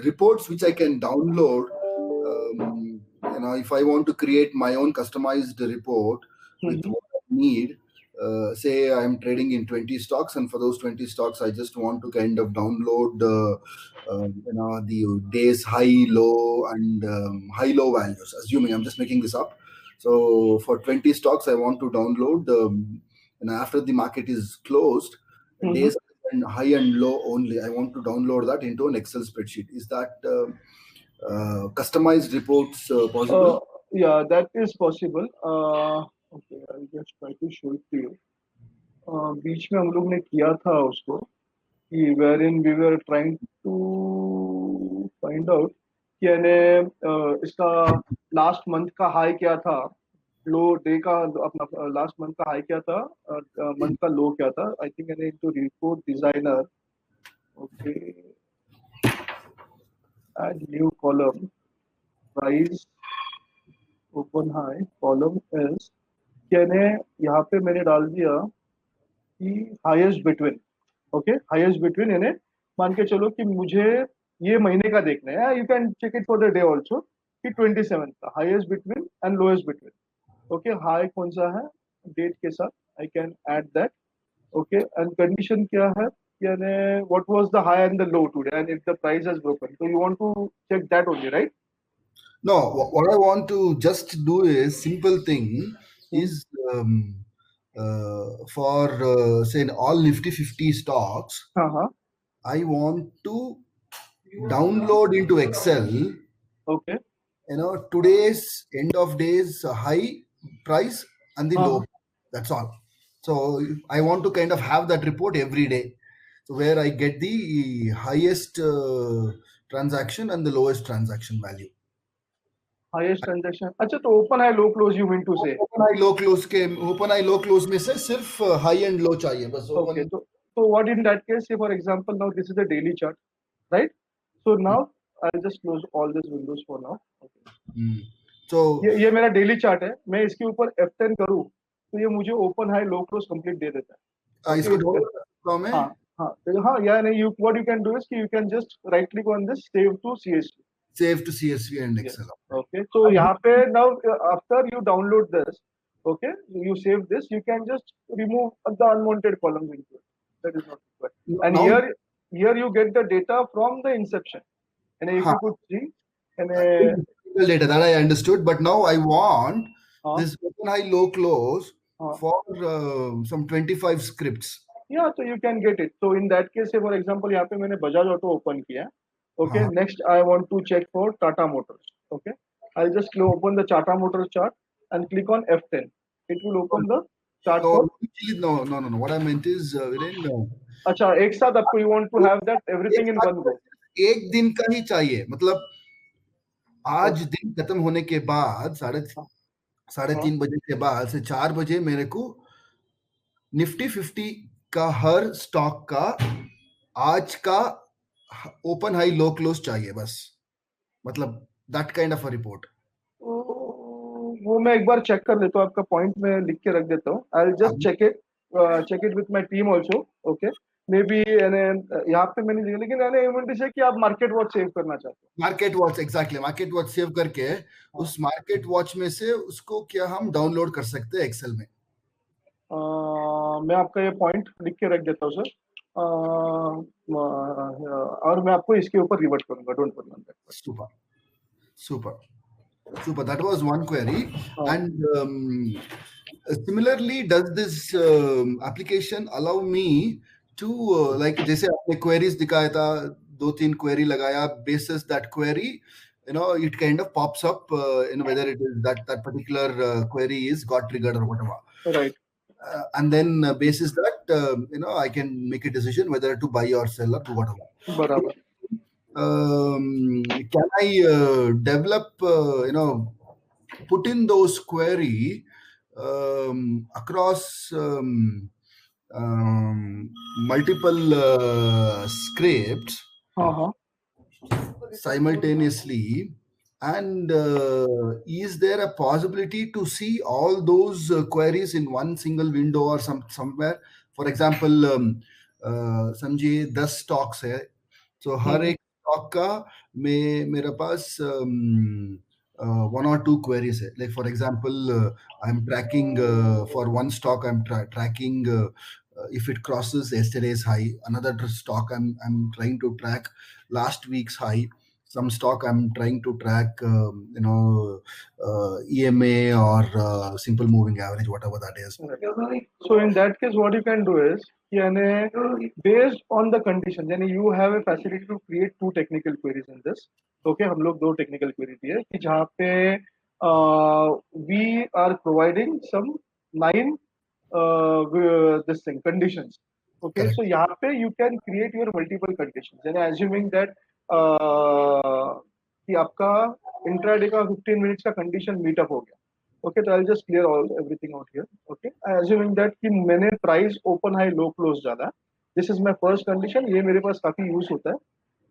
reports which I can download, if I want to create my own customized report with what I need, say I'm trading in 20 stocks, and for those 20 stocks, I just want to kind of download the day's high, low, and high-low values. Assuming I'm just making this up. So for 20 stocks, I want to download and after the market is closed, days and high and low only. I want to download that into an Excel spreadsheet. Is that customized reports possible? Yeah, that is possible. Okay, I'll just try to show it to you. बीच में हम लोग ने किया था उसको कि wherein we were trying to find out कि यानी इसका last month का high क्या था, low day का अपना last month का high क्या था, month का low क्या था. I think यानी into report designer. Okay, add new column. Price open high column is यानी यहाँ पे मैंने डाल दिया कि highest between. Okay, highest between यानी मान के चलो कि मुझे ये महीने का देखना है. You can check it for the day also कि 27 का highest between and lowest between. Okay, high कौन सा है डेट के साथ, I can add that. Okay, and condition क्या है यानी what was the high and the low today and if the price has broken. So you want to check that only, right? No, what I want to just do is simple thing is for say all Nifty 50 stocks, I want to download into Excel. Okay. Today's end of days high price and the low. That's all. So I want to kind of have that report every day, so where I get the highest transaction and the lowest transaction value. Highest transaction. अच्छा, तो open high low close you mean to say? Open high low close में से सिर्फ high and low चाहिए बस. Okay, तो what in that case, से for example now this is the daily chart, right? So now I'll just close all these windows for now. Okay. So ये मेरा daily chart है, मैं इसके ऊपर F10 करूँ तो ये मुझे open high low close complete दे देता है। इसको ओके, डाउनलोड कर सकता हूँ मैं। हाँ हाँ तो हाँ, या नहीं, you what you can do is कि you can just right click on this, save to CSV। Save to CSV and Yes. Excel। Okay. So यहाँ पे now after you download this, okay, you save this, you can just remove the unwanted columns into it. That is not required. And Now, here you get the data from the inception. And if हाँ, you could see, and technical data that I understood, but now I want हाँ this open high low close हाँ for some 25 scripts. yeah, so you can get it. So in that case, say for example, यहाँ पे मैंने Bajaj auto open किया. Okay, हाँ. next I want to check for Tata Motors. Okay, I'll just open the Tata Motors chart and click on F10. It will open the chart So for. actually, no. What I meant is, Viren, अच्छा, एक साथ आपको you want to have that everything एक in one go. एक दिन का ही चाहिए, मतलब आज Okay. दिन खत्म होने के बाद साढ़े हाँ. 3 बजे के बाद से 4 बजे मेरे को निफ्टी 50 का हर स्टॉक का आज का ओपन हाई लो क्लोज चाहिए बस, मतलब that kind of a report. वो मैं एक बार चेक कर लेता हूँ, आपका पॉइंट में लिख के रख देता हूँ. I just check it with my team also. Okay, maybe यहाँ पे मैंने दिया, लेकिन मैंने इवेंट से कि आप मार्केट वॉच सेव करना चाहते हो. Market watch, exactly, market watch save करके उस मार्केट वॉच में से उसको क्या हम डाउनलोड कर सकते हैं एक्सेल में? मैं आपका ये पॉइंट लिख के रख देता हूँ सर. और मैं आपको इसके ऊपर रिवर्ट करूंगा, don't worry on that. Super. That was one query. And similarly, does this application allow me to like जैसे आपने queries दिखाया था, 2-3 query लगाया, basis that query, it kind of pops up whether it is that particular query is got triggered or whatever. Right. And then basis that I can make a decision whether to buy or sell or do whatever. बराबर. Can I develop, put in those query across multiple scripts simultaneously? And is there a possibility to see all those queries in one single window or somewhere? For example, समझिए 10 stocks है, so हर एक stock का मेरे पास 1 or 2 queries है. Like for example, I'm tracking for one stock, I'm tracking if it crosses yesterday's high. Another stock I'm trying to track last week's high. Some stock I'm trying to track EMA or simple moving average, whatever that is. So in that case, what you can do is, based on the condition, then you have a facility to create 2 technical queries in this. Okay, हम लोग 2 technical query दिए कि जहाँ पे we are providing some 9 this thing conditions. Okay, Correct. so यहाँ पे you can create your multiple conditions. यानी assuming that कि आपका इंट्राडे का 15 मिनट्स का कंडीशन मीटअप हो गया. Okay, so I'll just clear everything out here. Okay, assuming that कि मैंने price open high low close डाला. This is my first condition. ये मेरे पास काफी यूज होता है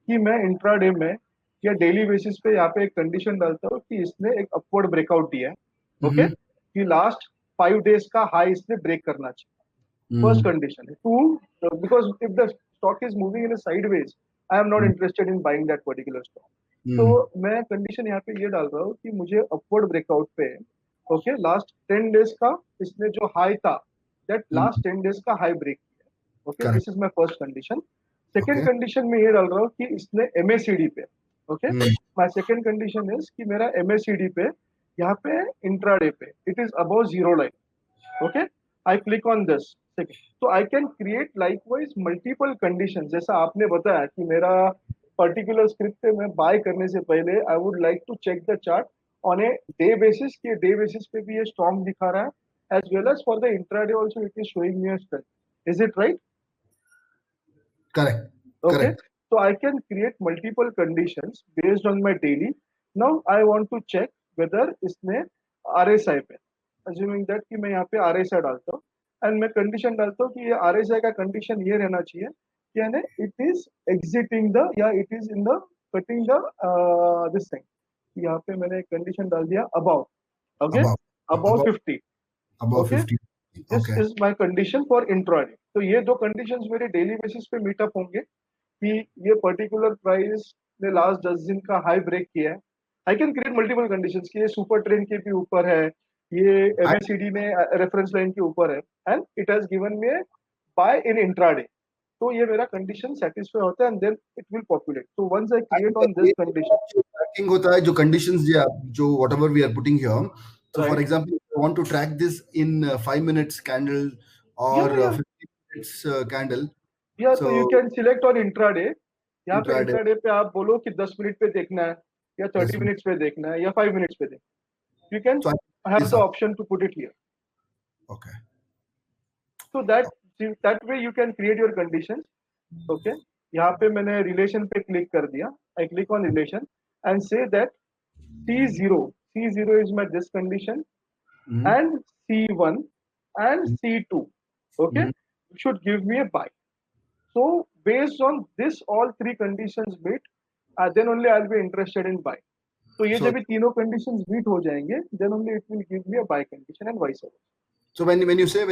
कि मैं इंट्राडे में या डेली बेसिस पे यहाँ पे एक कंडीशन डालता हूँ कि इसने एक अपवर्ड ब्रेकआउट दिया है. ओके, कि लास्ट 5 डेज का हाई इसने ब्रेक करना चाहिए. फर्स्ट कंडीशन है. 2, because if the stock is moving in a sideways, I am not interested in buying that particular stock. तो मैं कंडीशन यहाँ पे ये डाल रहा हूँ कि मुझे अपवर्ड ब्रेकआउट पे ओके लास्ट 10 डेज का इसने जो हाई था, दैट लास्ट 10 डेज का हाई ब्रेक किया. Okay, this is my first condition. Second condition में ये डाल रहा हूँ कि इसने MACD पे. Okay, my second condition is कि मेरा MACD पे यहाँ पे इंट्राडे पे it is above zero line. Okay, I click on this. तो I can create likewise multiple condition. जैसा आपने बताया कि मेरा पर्टिकुलर स्क्रिप्ट पे मैं बाय करने से पहले I would like to check the chart on a day basis, कि डे बेसिस पे भी ये स्ट्रॉन्ग दिखा रहा है, as well as for the intraday also it is showing me a strength. Is it right? Correct. Okay. Correct. So I can create multiple conditions based on my daily. Now I want to check whether इसने RSI पे, assuming that कि मैं यहाँ पे RSI डालता हूँ and मैं condition डालता हूँ कि ये RSI का कंडीशन ये रहना चाहिए कि यानी it is exiting the या it is in the cutting the this thing, यहाँ पे मैंने कंडीशन डाल दिया above, okay, Above, above above, 50, above okay, 50. This Okay. Is my condition for intraday. तो ये दो कंडीशंस मेरे डेली बेसिस पे मीटअप होंगे कि ये पर्टिकुलर प्राइस ने लास्ट 10 दिन का हाई ब्रेक किया है। आई कैन क्रिएट मल्टीपल कंडीशंस कि ये सुपर ट्रेंड के भी ऊपर है, ये And एमएसीडी में रेफरेंस लाइन के ऊपर है, and it has given me buy in intraday. तो ये मेरा कंडीशन सेटिस्फाई होता है and then it will populate. तो once I create on this ये कंडीशन, जो tracking होता है, जो conditions जो whatever we are putting here. So for right, example, if I want to track this in 5 minutes candle या or या 15 minutes candle, या तो so you can select on intraday. यहाँ पे intraday. इंट्राडे पे आप बोलो कि 10 मिनट पे देखना है या 30 मिनट्स पे देखना है या 5 मिनट्स पे देखना है, you can So I have this the up. option to put it here. Okay. So that way you can create your conditions. Okay, यहाँ पे मैंने रिलेशन पे क्लिक कर दिया, आई click on relation and say that C0 is my this condition Mhm. and C1 and C2, okay, Mhm. should give me a buy. So based on this all three conditions meet, then only I'll be interested in buy. तो ये So जब ये तीनों conditions meet हो जाएंगे, then only it will give me a buy condition and vice versa. so when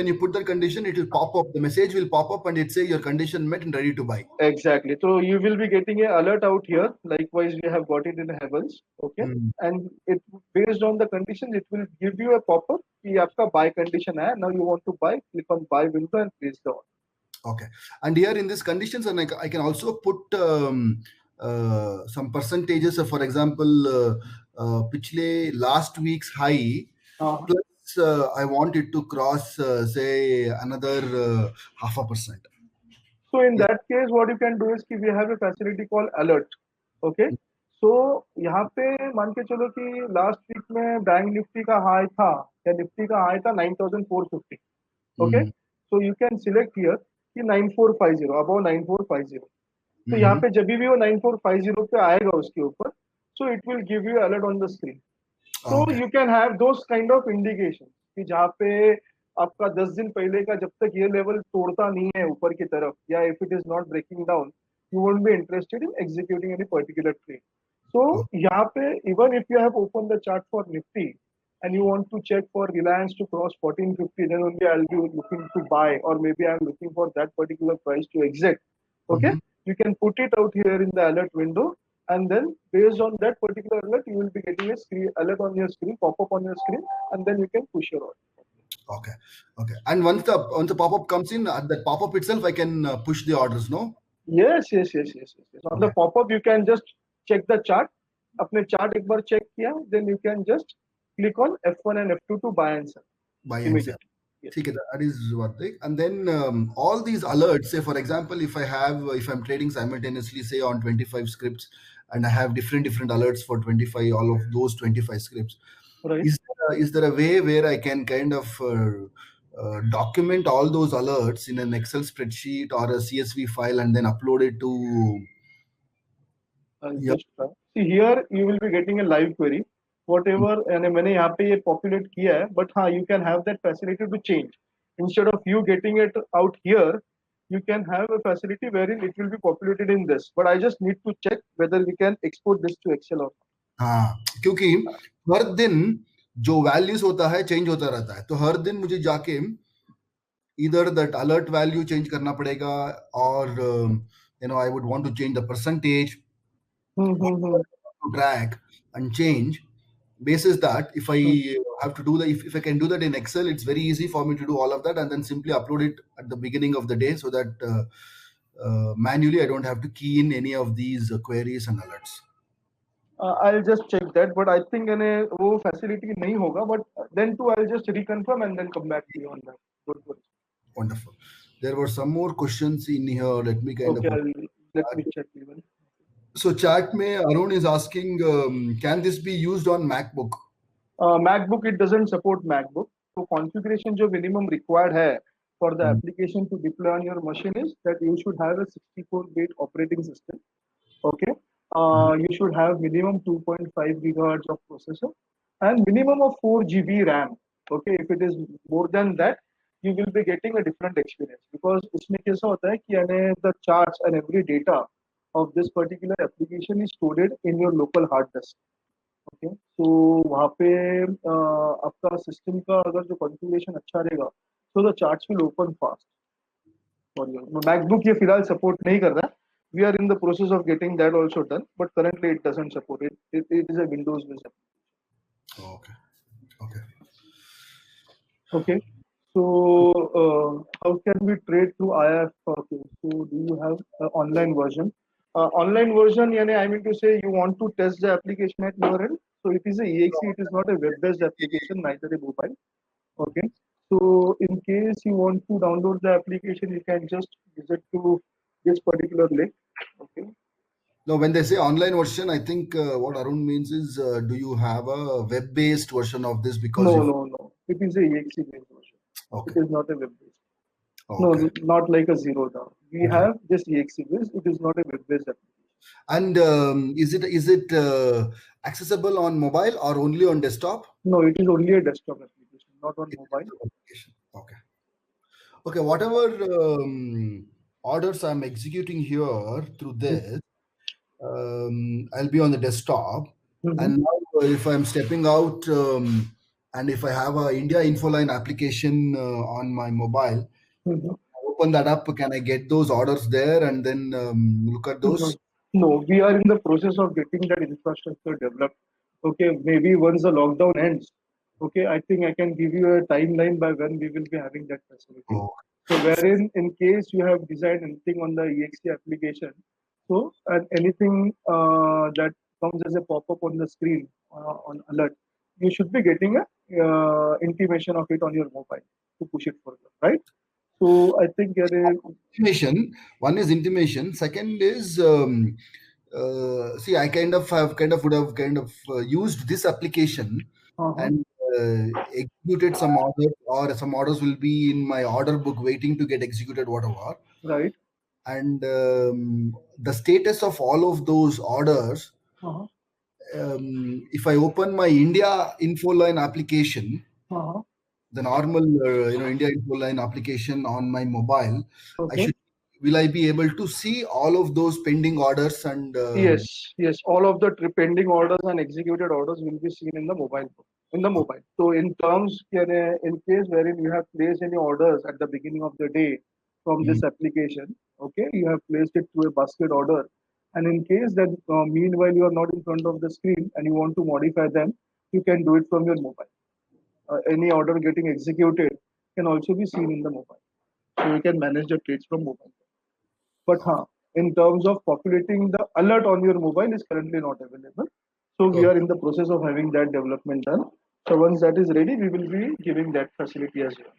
you put that condition, it will pop up. The message will pop up and it say your condition met and ready to buy. Exactly. So you will be getting an alert out here. Likewise, we have got it in Heavens. Okay. Mm. And it based on the condition, it will give you a pop-up कि आपका buy condition है. Now you want to buy, click on buy window and place the order. Okay. And here in these conditions, and I can also put some percentages. So for example, पिछले last week's high, plus I want it to cross, say, another 0.5%. So in Yeah. that case, what you can do is कि we have a facility called alert. Okay. So यहाँ पे मान के चलो कि last week में bank Nifty का high था या निफ्टी का हाई था 9450. Okay. Mm. So you can select here कि 9450 above 9450. तो यहाँ Mhm. पे जब भी वो 9450 पे आएगा उसके ऊपर, so it will give you alert on the screen. So Okay. you can have those kind of indications कि जहाँ पे आपका 10 दिन पहले का जब तक ये लेवल तोड़ता नहीं है ऊपर की तरफ, या if it is not breaking down, you won't be interested in executing any particular trade. So यहाँ पे even if you have opened the chart for Nifty and you want to check for Reliance to cross 1450, then only I'll be looking to buy, or maybe I'm looking for that particular price to exit. Okay, Mhm. you can put it out here in the alert window, and then based on that particular alert, you will be getting a screen alert on your screen, pop up on your screen, and then you can push your order. Okay. Okay. And once the pop-up comes in, at that pop-up itself, I can push the orders, no? Yes. On the Okay. pop-up, you can just check the chart. अपने chart एक बार check किया, then you can just click on F1 and F2 to buy and sell Buy and sell. immediately. Yes. Okay, that is one thing. And then all these alerts, say for example, if I'm trading simultaneously, say on 25 scripts, and I have different alerts for 25, all of those 25 scripts, Right. is there a way where I can kind of document all those alerts in an Excel spreadsheet or a CSV file and then upload it to? I'll Yeah. just try. See here, you will be getting a live query. Whatever, and मैंने यहाँ पे ये populate किया है, but हाँ, you can have that facility to change. Instead of you getting it out here, you can have a facility wherein it will be populated in this. But I just need to check whether we can export this to Excel or not. हाँ, क्योंकि हर दिन जो values होता है change होता रहता है, तो हर दिन मुझे जाके either that alert value change करना पड़ेगा, or I would want to change the percentage to track and change. Basis that if I have to do that, if I can do that in Excel, it's very easy for me to do all of that and then simply upload it at the beginning of the day, so that manually I don't have to key in any of these queries and alerts. I'll just check that, but I think वो facility नहीं होगा. But then too, I'll just reconfirm and then come back to you on that. Good. Wonderful. There were some more questions in here. Let me kind Okay, of. let me check even. So chat में Arun is asking, can this be used on MacBook? MacBook, it doesn't support MacBook. So configuration जो minimum required है for the application to deploy on your machine is that you should have a 64-bit operating system. Okay. You should have minimum 2.5 gigahertz of processor and minimum of 4 GB RAM. Okay. If it is more than that, you will be getting a different experience, because इसमें कैसा होता है कि the charts and every data of this particular application is stored in your local hard disk. Okay, तो वहाँ पे आपका system का अगर जो कॉन्फ़िगरेशन अच्छा रहेगा, तो the charts will open fast for you. MacBook ये फिलहाल सपोर्ट नहीं कर रहा है। We are in the process of getting that also done, but currently it doesn't support it. It is a Windows based. Okay. Okay. Okay. So, how can we trade through IF? Okay. So, do you have an online version? Online version, yani, I mean to say, you want to test the application at your end. So, it is a EXE. It is not a web-based application, neither a mobile. Okay. So, in case you want to download the application, you can just visit to this particular link. Okay. No, when they say online version, I think what Arun means is, do you have a web-based version of this? Because No, if no, no. It is a EXE-based version. It okay, is not a web-based. No, okay, not like a zero down. We okay. have just EXE-based. It is not a web-based application. And is it accessible on mobile or only on desktop? No, it is only a desktop application, not on It's a mobile. desktop application. Okay. Okay. Whatever orders I'm executing here through this, I'll be on the desktop. Mm-hmm. And now, if I'm stepping out, and if I have a India Infoline application on my mobile, Mm-hmm. open that up, can I get those orders there and then look at No, those? no, we are in the process of getting that infrastructure developed. Okay, maybe once the lockdown ends, okay, I think I can give you a timeline by when we will be having that facility. Oh, So, wherein in case you have designed anything on the EXE application, so and anything that comes as a pop-up on the screen on alert, you should be getting a intimation of it on your mobile to push it further, right? So I think there is. intimation. One is intimation. Second is see, I would have used this application Uh-huh, and executed some orders, or some orders will be in my order book waiting to get executed, whatever. right. And the status of all of those orders, Uh-huh, if I open my India Infoline application, uh-huh. the normal India Infoline application on my mobile, I Okay. should will I be able to see all of those pending orders and Yes, yes. All of the pending orders and executed orders will be seen in the mobile. In the mobile. So, in terms, in case wherein you have placed any orders at the beginning of the day from mm, this application, okay, you have placed it to a basket order, and in case that meanwhile you are not in front of the screen and you want to modify them, you can do it from your mobile. Any order getting executed can also be seen in the mobile. So, you can manage the trades from mobile. But in terms of populating the alert on your mobile is currently not available. So we oh, are in the process of having that development done. So once that is ready, we will be giving that facility as well.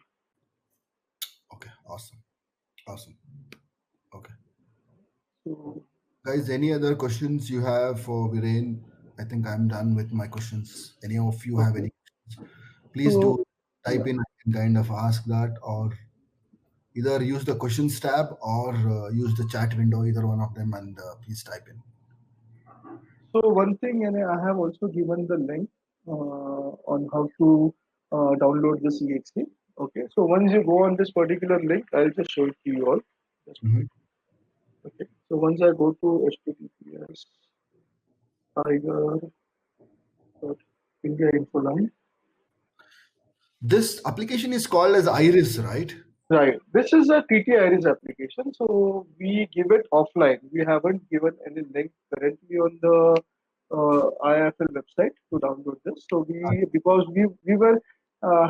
okay, awesome, awesome. Okay, So, guys, any other questions you have for Viren? I think I'm done with my questions. Any of you have okay. any questions? Please So do yeah. type in and kind of ask that, or either use the questions tab or use the chat window, either one of them, and please type in. So one thing, and I have also given the link on how to download this EXE. Okay. So once you go on this particular link, I'll just show it to you all. Just Mhm. wait. Okay. So once I go to https tiger.india infoline. This application is called as Iris, right? Right. This is a TT Iris application. So we give it offline. We haven't given any link currently on the IIFL website to download this. So because we were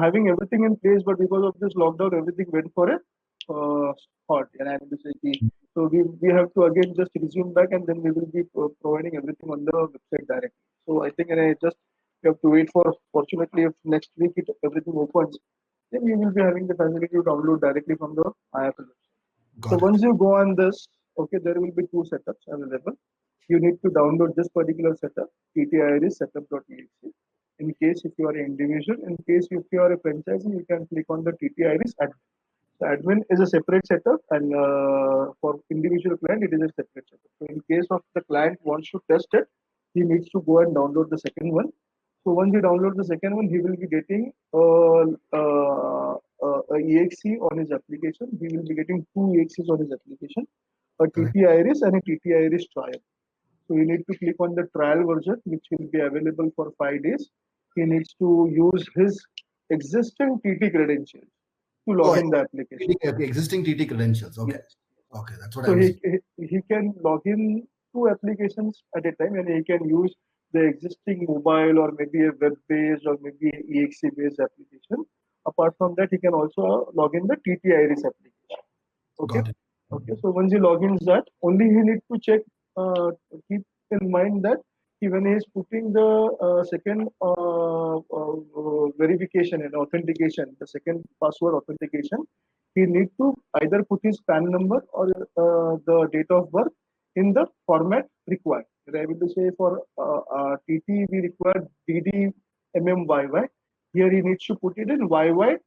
having everything in place, but because of this lockdown, everything went for a spot. And I mean to say, so we have to again just resume back, and then we will be providing everything on the website directly. So I think, and I just we have to wait for. Fortunately, if next week everything opens, then you will be having the facility to download directly from the IFL website. So Got it. once you go on this, okay, there will be two setups available. You need to download this particular setup, TTIRIS setup.exe. In case if you are an individual, in case if you are a franchisee, you can click on the TTIRIS admin. The admin is a separate setup, and for individual client, it is a separate setup. So in case of the client wants to test it, he needs to go and download the second one. So once you download the second one, he will be getting a EXE on his application. He will be getting two EXEs on his application, a Correct. TT Iris and a TT Iris trial. So you need to click on the trial version, which will be available for 5 days. He needs to use his existing TT credentials to log Oh, in the application. existing TT credentials. Okay. Yes. Okay, that's what I So was. he can log in two applications at a time, and he can use the existing mobile or maybe a web-based or maybe an EXE-based application. Apart from that, he can also log in the TT Iris application. Okay. Got it. Okay. So once he logins that, only he need to check. Keep in mind that when he is putting the second verification and authentication, the second password authentication, he need to either put his PAN number or the date of birth in the format required. I will say for TT we require DD MMYY. Here he needs to put it in YY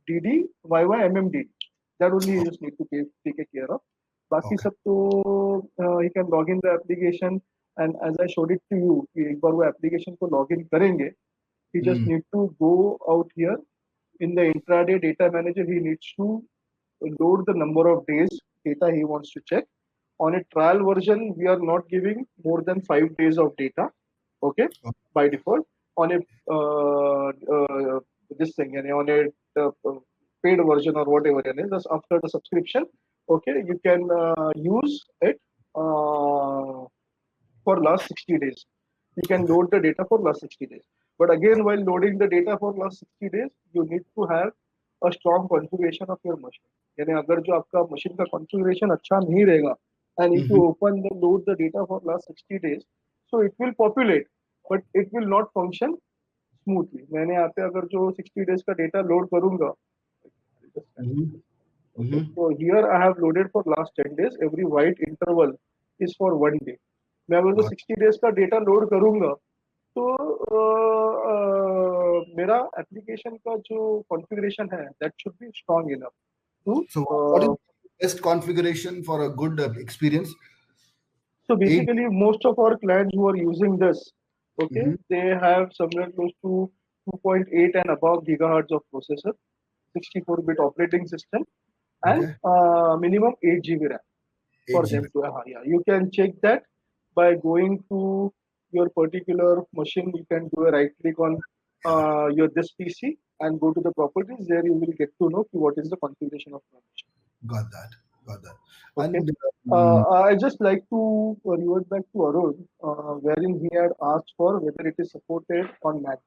DD YY MMD. That only you just need to take care of. बाकी Okay. सब तो he can log in the application, and as I showed it to you कि एक बार वो application को log in करेंगे, he just need to go out here in the intraday data manager. He needs to load the number of days data he wants to check. On a trial version, we are not giving more than 5 days of data, okay, by default. On a this thing, and on a paid version or whatever it is, after the subscription, okay, you can use it for last 60 days. You can load the data for last 60 days. But again, while loading the data for last 60 days, you need to have a strong configuration of your machine. यानी अगर जो आपका machine का configuration अच्छा नहीं रहेगा, and if you open the load the data for last 60 days, so it will populate, but it will not function smoothly. मैंने यहाँ पे अगर जो 60 days का data load करूँगा, okay, so here I have loaded for last 10 days. Every white interval is for 1 day. मैं अगर जो 60 days का data load करूँगा, तो मेरा application का जो configuration है, that should be strong enough to. So what is the best configuration for a good experience? So basically, most of our clients who are using this, okay, they have somewhere close to 2.8 and above gigahertz of processor, 64-bit operating system, and minimum 8 GB RAM for them to. Yeah, you can check that by going to your particular machine. You can do a right click on your this PC and go to the properties. There you will get to know what is the configuration of your machine. Got that. Got that. Okay. And I just like to revert back to Arun, wherein he had asked for whether it is supported on Mac.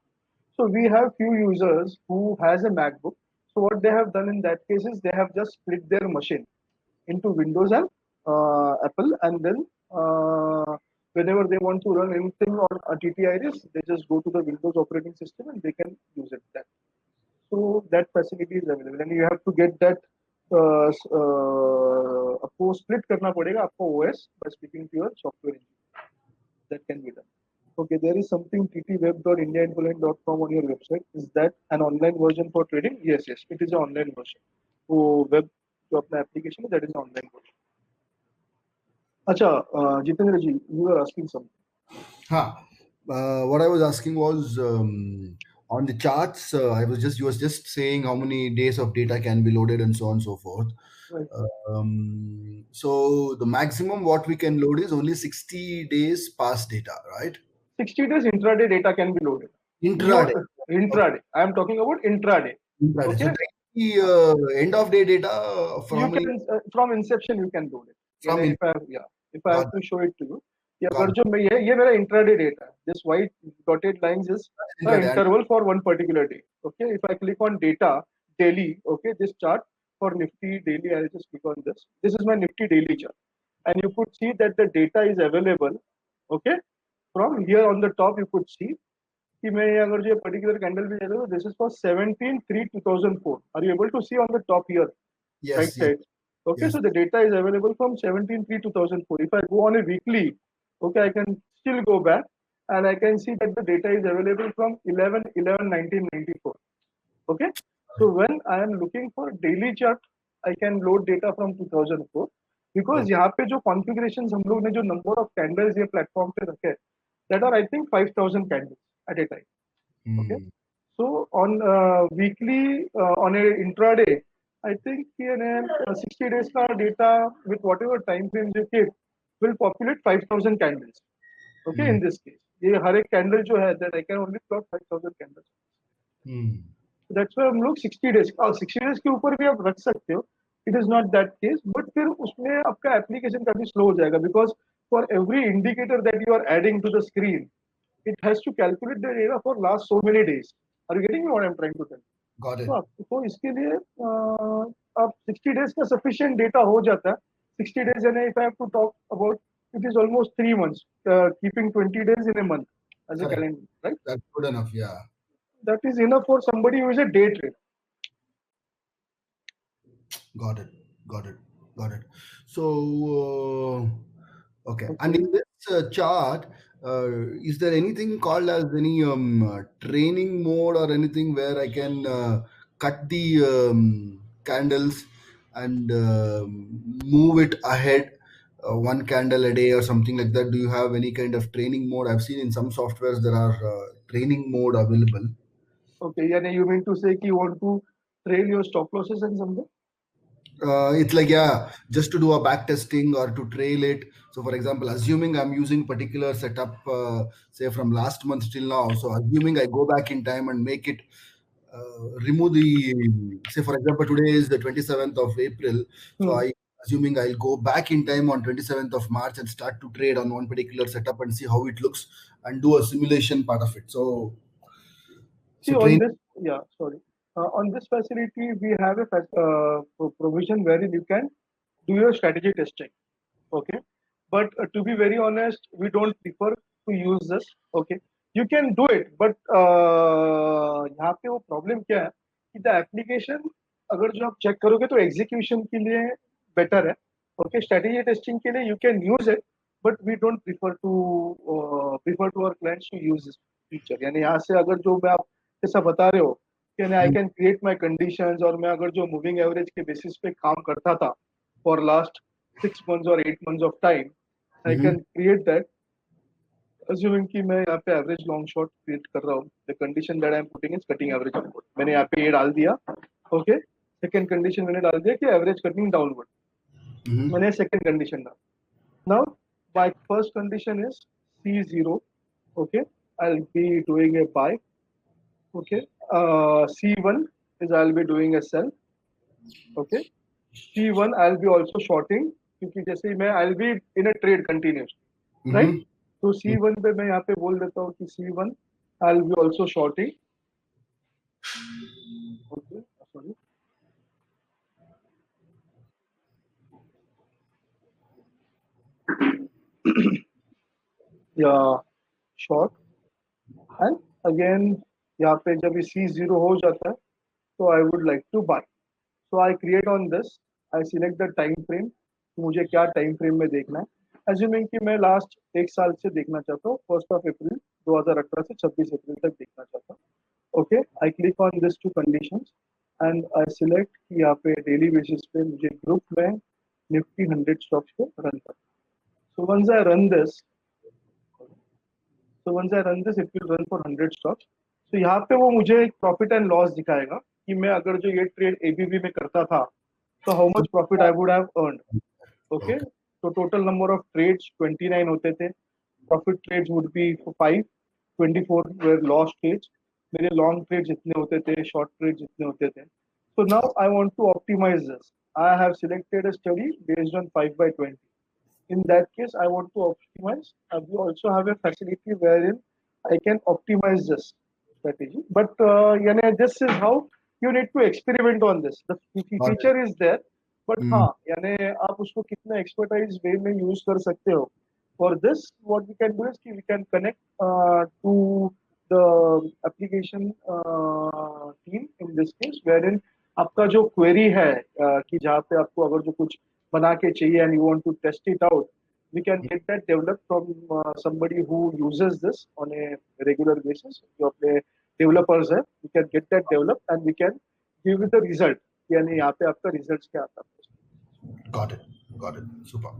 So we have few users who has a MacBook. So what they have done in that case is they have just split their machine into Windows and Apple, and then whenever they want to run anything on a TT Iris, they just go to the Windows operating system and they can use it. So that facility is available, and you have to get that. आपको split करना पड़ेगा आपको OS by speaking to your software engineer. That can be done. Okay, there is something ttweb.indiainfoline.com on your website. Is that an online version for trading? Yes, it is an online version. So web जो अपना application है, that is an online version. अच्छा, Jitendra ji, you were asking something. What I was asking was on the charts. You was just saying how many days of data can be loaded and so on and so forth. Right. So the maximum what we can load is only 60 days past data, right? 60 days intraday data can be loaded. Intraday. Intraday. I am talking about intraday. Intraday. Okay. So the end of day data from from inception you can load it. If I have to show it to you. अगर जो मैं ये मेरा intraday data. This white dotted lines is the interval for one particular day. Okay. If I click on data daily, okay, this chart for Nifty daily, I'll just click on this. This is my Nifty daily chart, and you could see that the data is available. Okay. From here on the top, you could see कि मैं अगर जो particular candle भी देता हूँ, this is for 17/3/2004. Are you able to see on the top here? Yes. Right side. Okay, yes. So the data is available from 17/3/2004. If I go on a weekly, okay, I can still go back and I can see that the data is available from 11/11/1994. Okay, so when I am looking for daily chart, I can load data from 2004 because यहाँ पे जो configurations हम लोग ने जो number of candles ये platform पे रखे, that are I think 5,000 candles at a time. Okay, so on weekly on a intraday, I think 60 days का data with whatever time frames you keep will populate 5,000 candles. Okay, in this case, ये हर एक candle जो है that I can only plot 5,000 candles. That's why हम लोग 60 days 60 days के ऊपर भी आप रख सकते हो. It is not that case, but फिर उसमें आपका एप्लीकेशन काफी स्लो हो जाएगा because for every indicator that you are adding to the screen, it has to calculate the data for last so many days. Are you getting me what I'm trying to tell? Got it. तो इसके लिए आप 60 days का sufficient data हो जाता है. 60 days and if I have to talk about, it is almost 3 months, keeping 20 days in a month as a calendar, right? That's good enough, yeah. That is enough for somebody who is a day trader. Got it. So, okay. And in this chart, is there anything called as any training mode or anything where I can cut the candles and move it ahead one candle a day or something like that? Do you have any kind of training mode? I've seen in some softwares there are training mode available. Okay, yani you mean to say you want to trail your stop losses and something? It's like, just to do a back testing or to trail it. So for example, assuming I'm using particular setup, say from last month till now, so assuming I go back in time and make it remove the, say for example, today is the 27th of April, so I assuming I'll go back in time on 27th of March and start to trade on one particular setup and see how it looks and do a simulation part of it. So on this, on this facility, we have a provision wherein you can do your strategy testing. Okay, but to be very honest, we don't prefer to use this. Okay, you can do it, but यहाँ पे वो problem क्या है कि the application अगर जो आप check करोगे तो execution के लिए better है. Okay, strategy testing के लिए you can use it, but we don't prefer to our clients to use this feature. यानी यहाँ से अगर जो मैं आप जैसा बता रहे हो कि I can create my conditions और मैं अगर जो moving average के basis पे काम करता था for last 6 months or 8 months of time, I can create that. Assuming कि मैं यहाँ पे average long short create कर रहा हूँ, the condition that I am putting is cutting average upward. मैंने यहाँ पे ये डाल दिया, okay. Second condition मैंने डाल दिया कि average cutting downward. मैंने second condition डाल. Now my first condition is C0, okay. I'll be doing a buy, okay. C1 is I'll be doing a sell, okay. C1 I'll be also shorting क्योंकि जैसे मैं I'll be in a trade continuously, right? तो C1 पे मैं यहाँ पे बोल देता हूँ कि C1 I'll be also shorting. Okay, sorry. Yeah, short. And again यहाँ पे जब ये C0 हो जाता है तो I would like to buy. So I create on this. I select the time frame. मुझे क्या time frame में देखना है? Assuming कि मैं last एक साल से देखना चाहता हूँ, 1st of April 2018 से 26 अप्रैल तक देखना चाहता हूँ. Okay, I click on these two conditions and I select कि यहाँ पे daily basis पे मुझे group में Nifty 100 stocks को run करना. So once I run this, it will run for 100 stocks. So यहाँ पे वो मुझे एक profit and loss दिखाएगा कि मैं अगर जो ये trade ABB में करता था, so how much profit I would have earned. Okay, so total number of trades 29 होते थे. Profit trades would be 5, 24 were loss trades. मेरे long trades जितने होते थे, short trades जितने होते थे. So now I want to optimize this. I have selected a study based on 5/20. In that case, I want to optimize. We also have a facility wherein I can optimize this strategy. But this is how you need to experiment on this. The feature is there, but आप उसको कितना expertise way में use कर सकते हो. For this, what we can do is we can connect to the application team in this case, wherein आपका जो query है कि जहाँ पे आपको अगर जो कुछ बना के चाहिए and you want to test it out, we can get that developed from somebody who uses this on a regular basis. जो अपने developers है, we can get that developed and we can give you the result. यानी यहाँ पे आपका results क्या आता है. Got it. Super.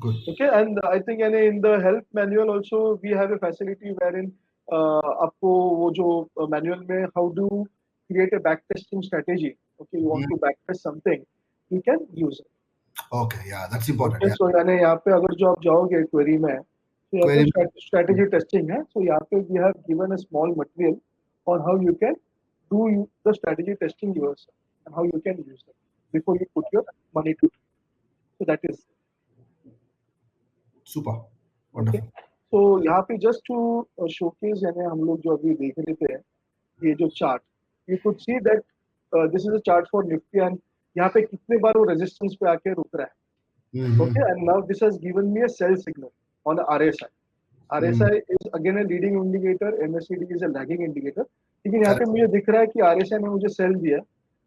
Good. Okay, and I think in the help manual also we have a facility wherein आपको वो जो manual में how to create a backtesting strategy. Okay, you want to backtest something, you can use it. Okay, yeah, that's important. Okay, Yeah. so यानी यहाँ पे अगर जो आप जाओगे क्वेरी में, तो यहाँ पे Query. स्ट्रेटेजी टेस्टिंग है. So यहाँ पे we have given a small material on how you can do the strategy testing yourself and how you can use them before you put your money to. So that is Super. okay. Wonderful. So यहाँ पे just to showcase यानी हम लोग जो अभी देख रहे थे ये जो chart, you could see that this is a chart for Nifty and यहाँ पे कितने बार वो रेजिस्टेंस पे आके रुक रहा है. Okay, and now this has given me a sell signal on the RSI. RSI is again a leading indicator, MACD is a lagging indicator. लेकिन यहाँ पे Correct. मुझे दिख रहा है कि RSI ने मुझे सेल दिया.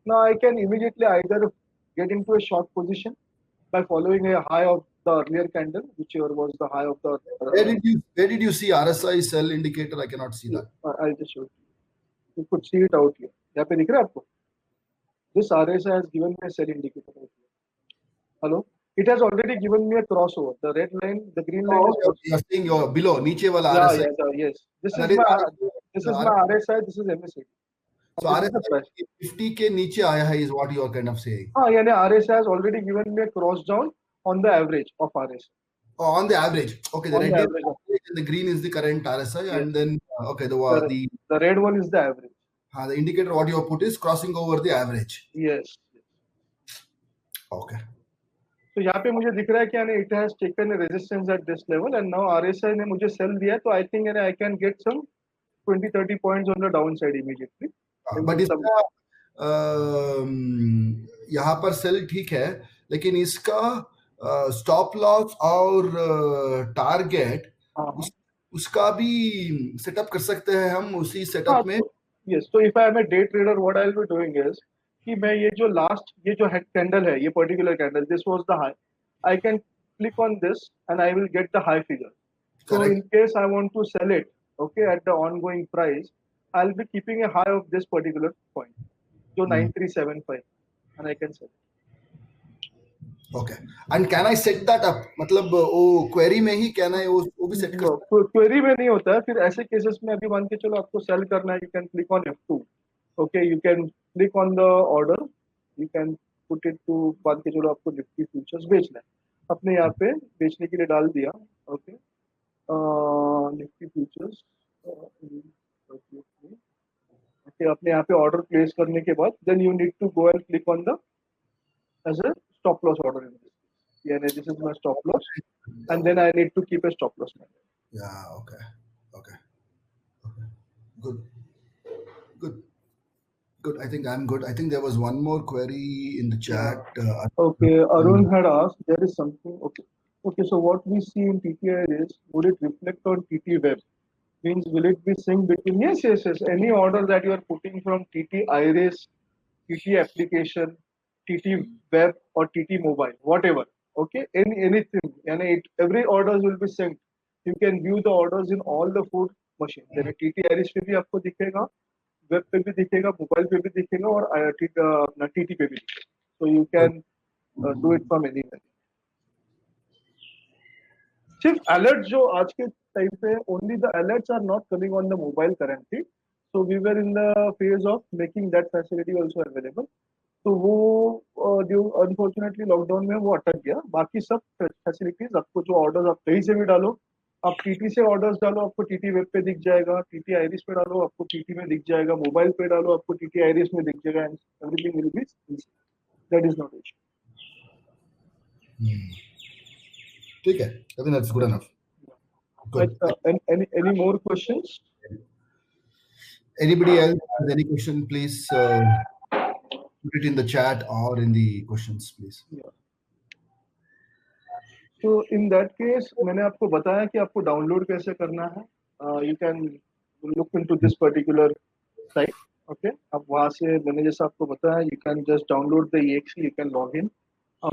Now I can immediately either get into a short position by following a high of the earlier candle, whichever was the high of the. Where did you see RSI sell indicator? I cannot see that. I'll just show you. You could see it out here. यहाँ पे दिख रहा है आपको? This RSI has given me a sell indicator out here. Hello? It has already given me a crossover. The red line, the green line is. You're saying you're below, नीचे वाला Yeah, RSI. yes. This That is is my RSI. this is my RSI. This is MACD. So This is the price. RSI 50 के नीचे आया है is what you are kind of saying. हाँ, यानी RSI has already given me a cross down on the average of RSI. Oh, on the average. Okay, the On red the is average. average and the green is the current RSI, Yes. and then okay, The red one is the average. the indicator what you have put is crossing over the average. Yes. Okay. तो यहाँ पे मुझे दिख रहा है कि यानी it has taken a resistance at this level and now RSI ने मुझे sell दिया, तो I think यानी I can get some 20-30 points on the downside immediately. But इसका यहाँ पर सेल ठीक है, लेकिन इसका स्टॉप लॉस और टारगेट उसका भी सेटअप कर सकते हैं हम उसी सेटअप में. Yes, so if I am a day trader, what I'll be doing is कि मैं ये जो लास्ट ये जो कैंडल है, ये particular candle, this was the high. I can click on this and I will get the high figure. So in case I want to sell it, okay, at the ongoing price, I'll be keeping a high of this particular point, जो 9375, and I can sell it. Okay. And can I set that up? मतलब वो query में ही can I वो भी set कर? Query में नहीं होता है. फिर ऐसे केसेस में अभी मान के चलो आपको सेल करना है, you can click on F2. Okay, you can click on the order. You can put it to मान के चलो आपको निफ्टी फ्यूचर्स बेचना है, अपने यहाँ पे बेचने के लिए डाल दिया. Okay, Nifty futures. Okay, अपने यहाँ पे ऑर्डर प्लेस करने के बाद then you need to go and click on the as a stop loss order in this. Yeah, this is my stop loss, and then I need to keep a stop loss. Yeah. Okay. Good. I think I'm good. I think there was one more query in the chat. Okay, Arun had asked, there is something. Okay. So what we see in TTI is, would it reflect on TT Web? Means will it be synced between? Yes. Any order that you are putting from TT Iris, TT application, TT Web or TT Mobile, whatever. Okay, anything. And every orders will be synced. You can view the orders in all the food machines. Then TT Iris पे भी आपको दिखेगा, web पे भी दिखेगा, mobile पे भी दिखेगा और अपना TT पे भी दिखेगा. So you can do it from anywhere. सिर्फ अलर्ट जो आज के टाइम पे, only the alerts are not coming on the mobile currently. So we were in the phase of making that facility also available. तो वो जो unfortunately lockdown में वो अटक गया. बाकी सब फैसिलिटीज आपको जो ऑर्डर्स आप कहीं से भी डालो, आप टीटी से ऑर्डर्स डालो आपको टीटी वेब पे दिख जाएगा, टीटी आइरिस पे डालो आपको टीटी में दिख जाएगा, मोबाइल पे डालो आपको टीटी आइरिस में दिख जाएगा, and everything will be that is not issue. ठीक है, I think that's good enough. Good. Any more questions? Anybody else has any question, please put it in the chat or in the questions, please. Yeah. So in that case, मैंने आपको बताया कि आपको download कैसे करना है. You can look into this particular site. Okay, अब वहाँ से मैंने जैसा आपको बताया, you can just download the exe, you can log in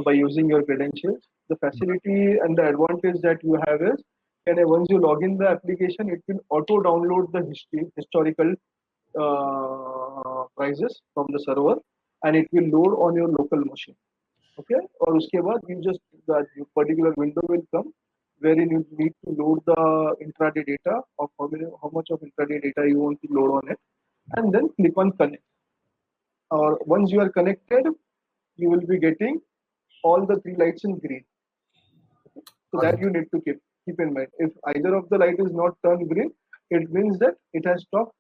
by using your credentials. The facility and the advantage that you have is, and once you log in the application, it will auto download the historical prices from the server, and it will load on your local machine. Okay, और उसके बाद you just that particular window will come wherein you need to load the intraday data of how much of intraday data you want to load on it, and then click on connect. Or once you are connected, you will be getting all the 3 lights in green. So Got that it. you need to keep in mind. If either of the light is not turned green, it means that it has stopped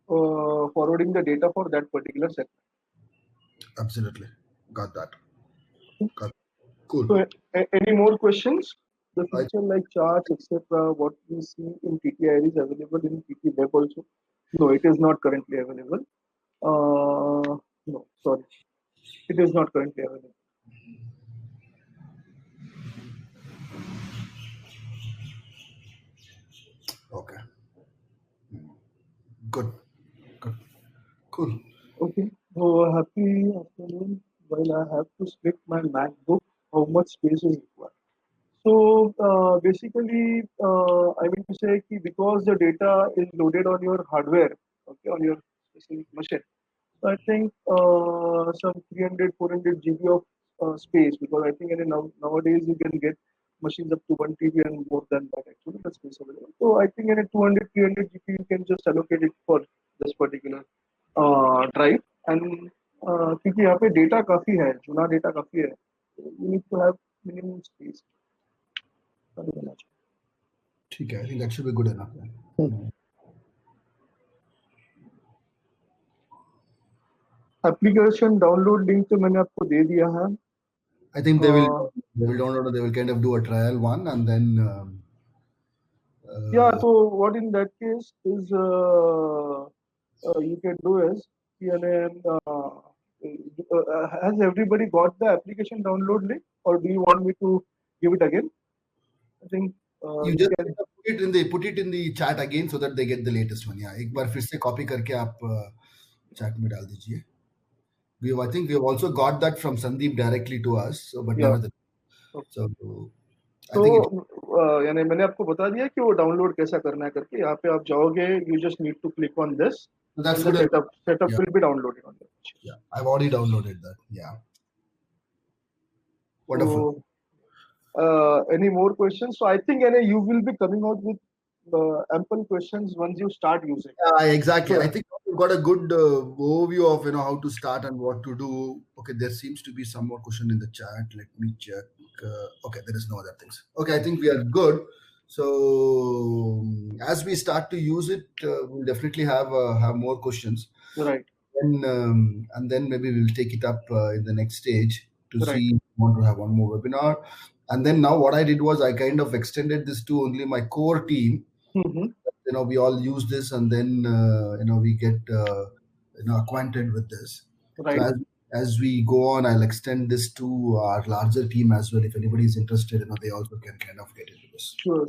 forwarding the data for that particular segment. Absolutely. Got that. Got it. Cool. So, any more questions? The I- feature like charts, etc., what we see in TTI is available in TT Web also. No, it is not currently available. No, sorry, it is not currently available. Okay. Good. Good. Cool. Okay. So happy afternoon. While I have to split my MacBook, how much space is required? So basically, I mean to say कि because the data is loaded on your hardware, okay, on your specific machine. So I think some 300, 400 GB of space, because I think nowadays you can get machines up to 1 TB and more than that actually the space available. So I think in a 200, 300 GB you can just allocate it for this particular drive. And क्योंकि यहाँ पे data काफी है, चुना data काफी है, you need to have minimum space. ठीक है. I think that should be good enough. Then. Application download link तो मैंने आपको दे दिया है. I think they will download. They will kind of do a trial one and then. Yeah. So what in that case is you can do is has everybody got the application download link, or do you want me to give it again? I think you just put it in the chat again so that they get the latest one. Yeah, एक बार फिर से copy करके आप chat में डाल दीजिए. I think we have also got that from Sandeep directly to us. So, but Yeah. so I तो think यानी मैंने आपको बता दिया कि वो डाउनलोड कैसा करना है करके. यहाँ पे आप जाओगे, you just need to click on this. so that's and the good. setup Yeah. will be downloaded on that. Yeah, I've already downloaded that. Yeah. Wonderful. So, any more questions? So I think you will be coming out with ample questions once you start using. Exactly. So, I think we've got a good overview of how to start and what to do. Okay, there seems to be some more question in the chat. Let me check. Okay, there is no other things. Okay, I think we are good. So as we start to use it, we'll definitely have more questions. Right. And then maybe we'll take it up in the next stage to see if we want to have one more webinar. And then now what I did was I kind of extended this to only my core team. Mm-hmm. We all use this, and then we get acquainted with this. Right. So as we go on, I'll extend this to our larger team as well. If anybody is interested, they also can kind of get into this. Sure.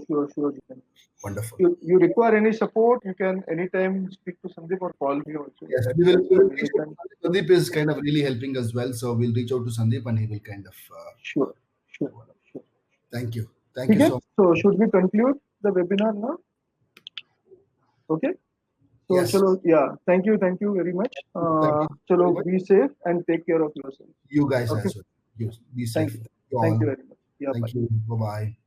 Wonderful. You require any support, you can anytime speak to Sandeep or call me also. Yes, we will reach out to Sandeep is kind of really helping as well. So we'll reach out to Sandeep and he will kind of. Sure. Thank you. Thank you so much. So should we conclude the webinar now? Okay. So yes. Chalo, yeah. Thank you very much. Chalo, be safe and take care of yourself. You guys as well. Be safe. Thank you very much. Yeah. Thank you. Bye-bye.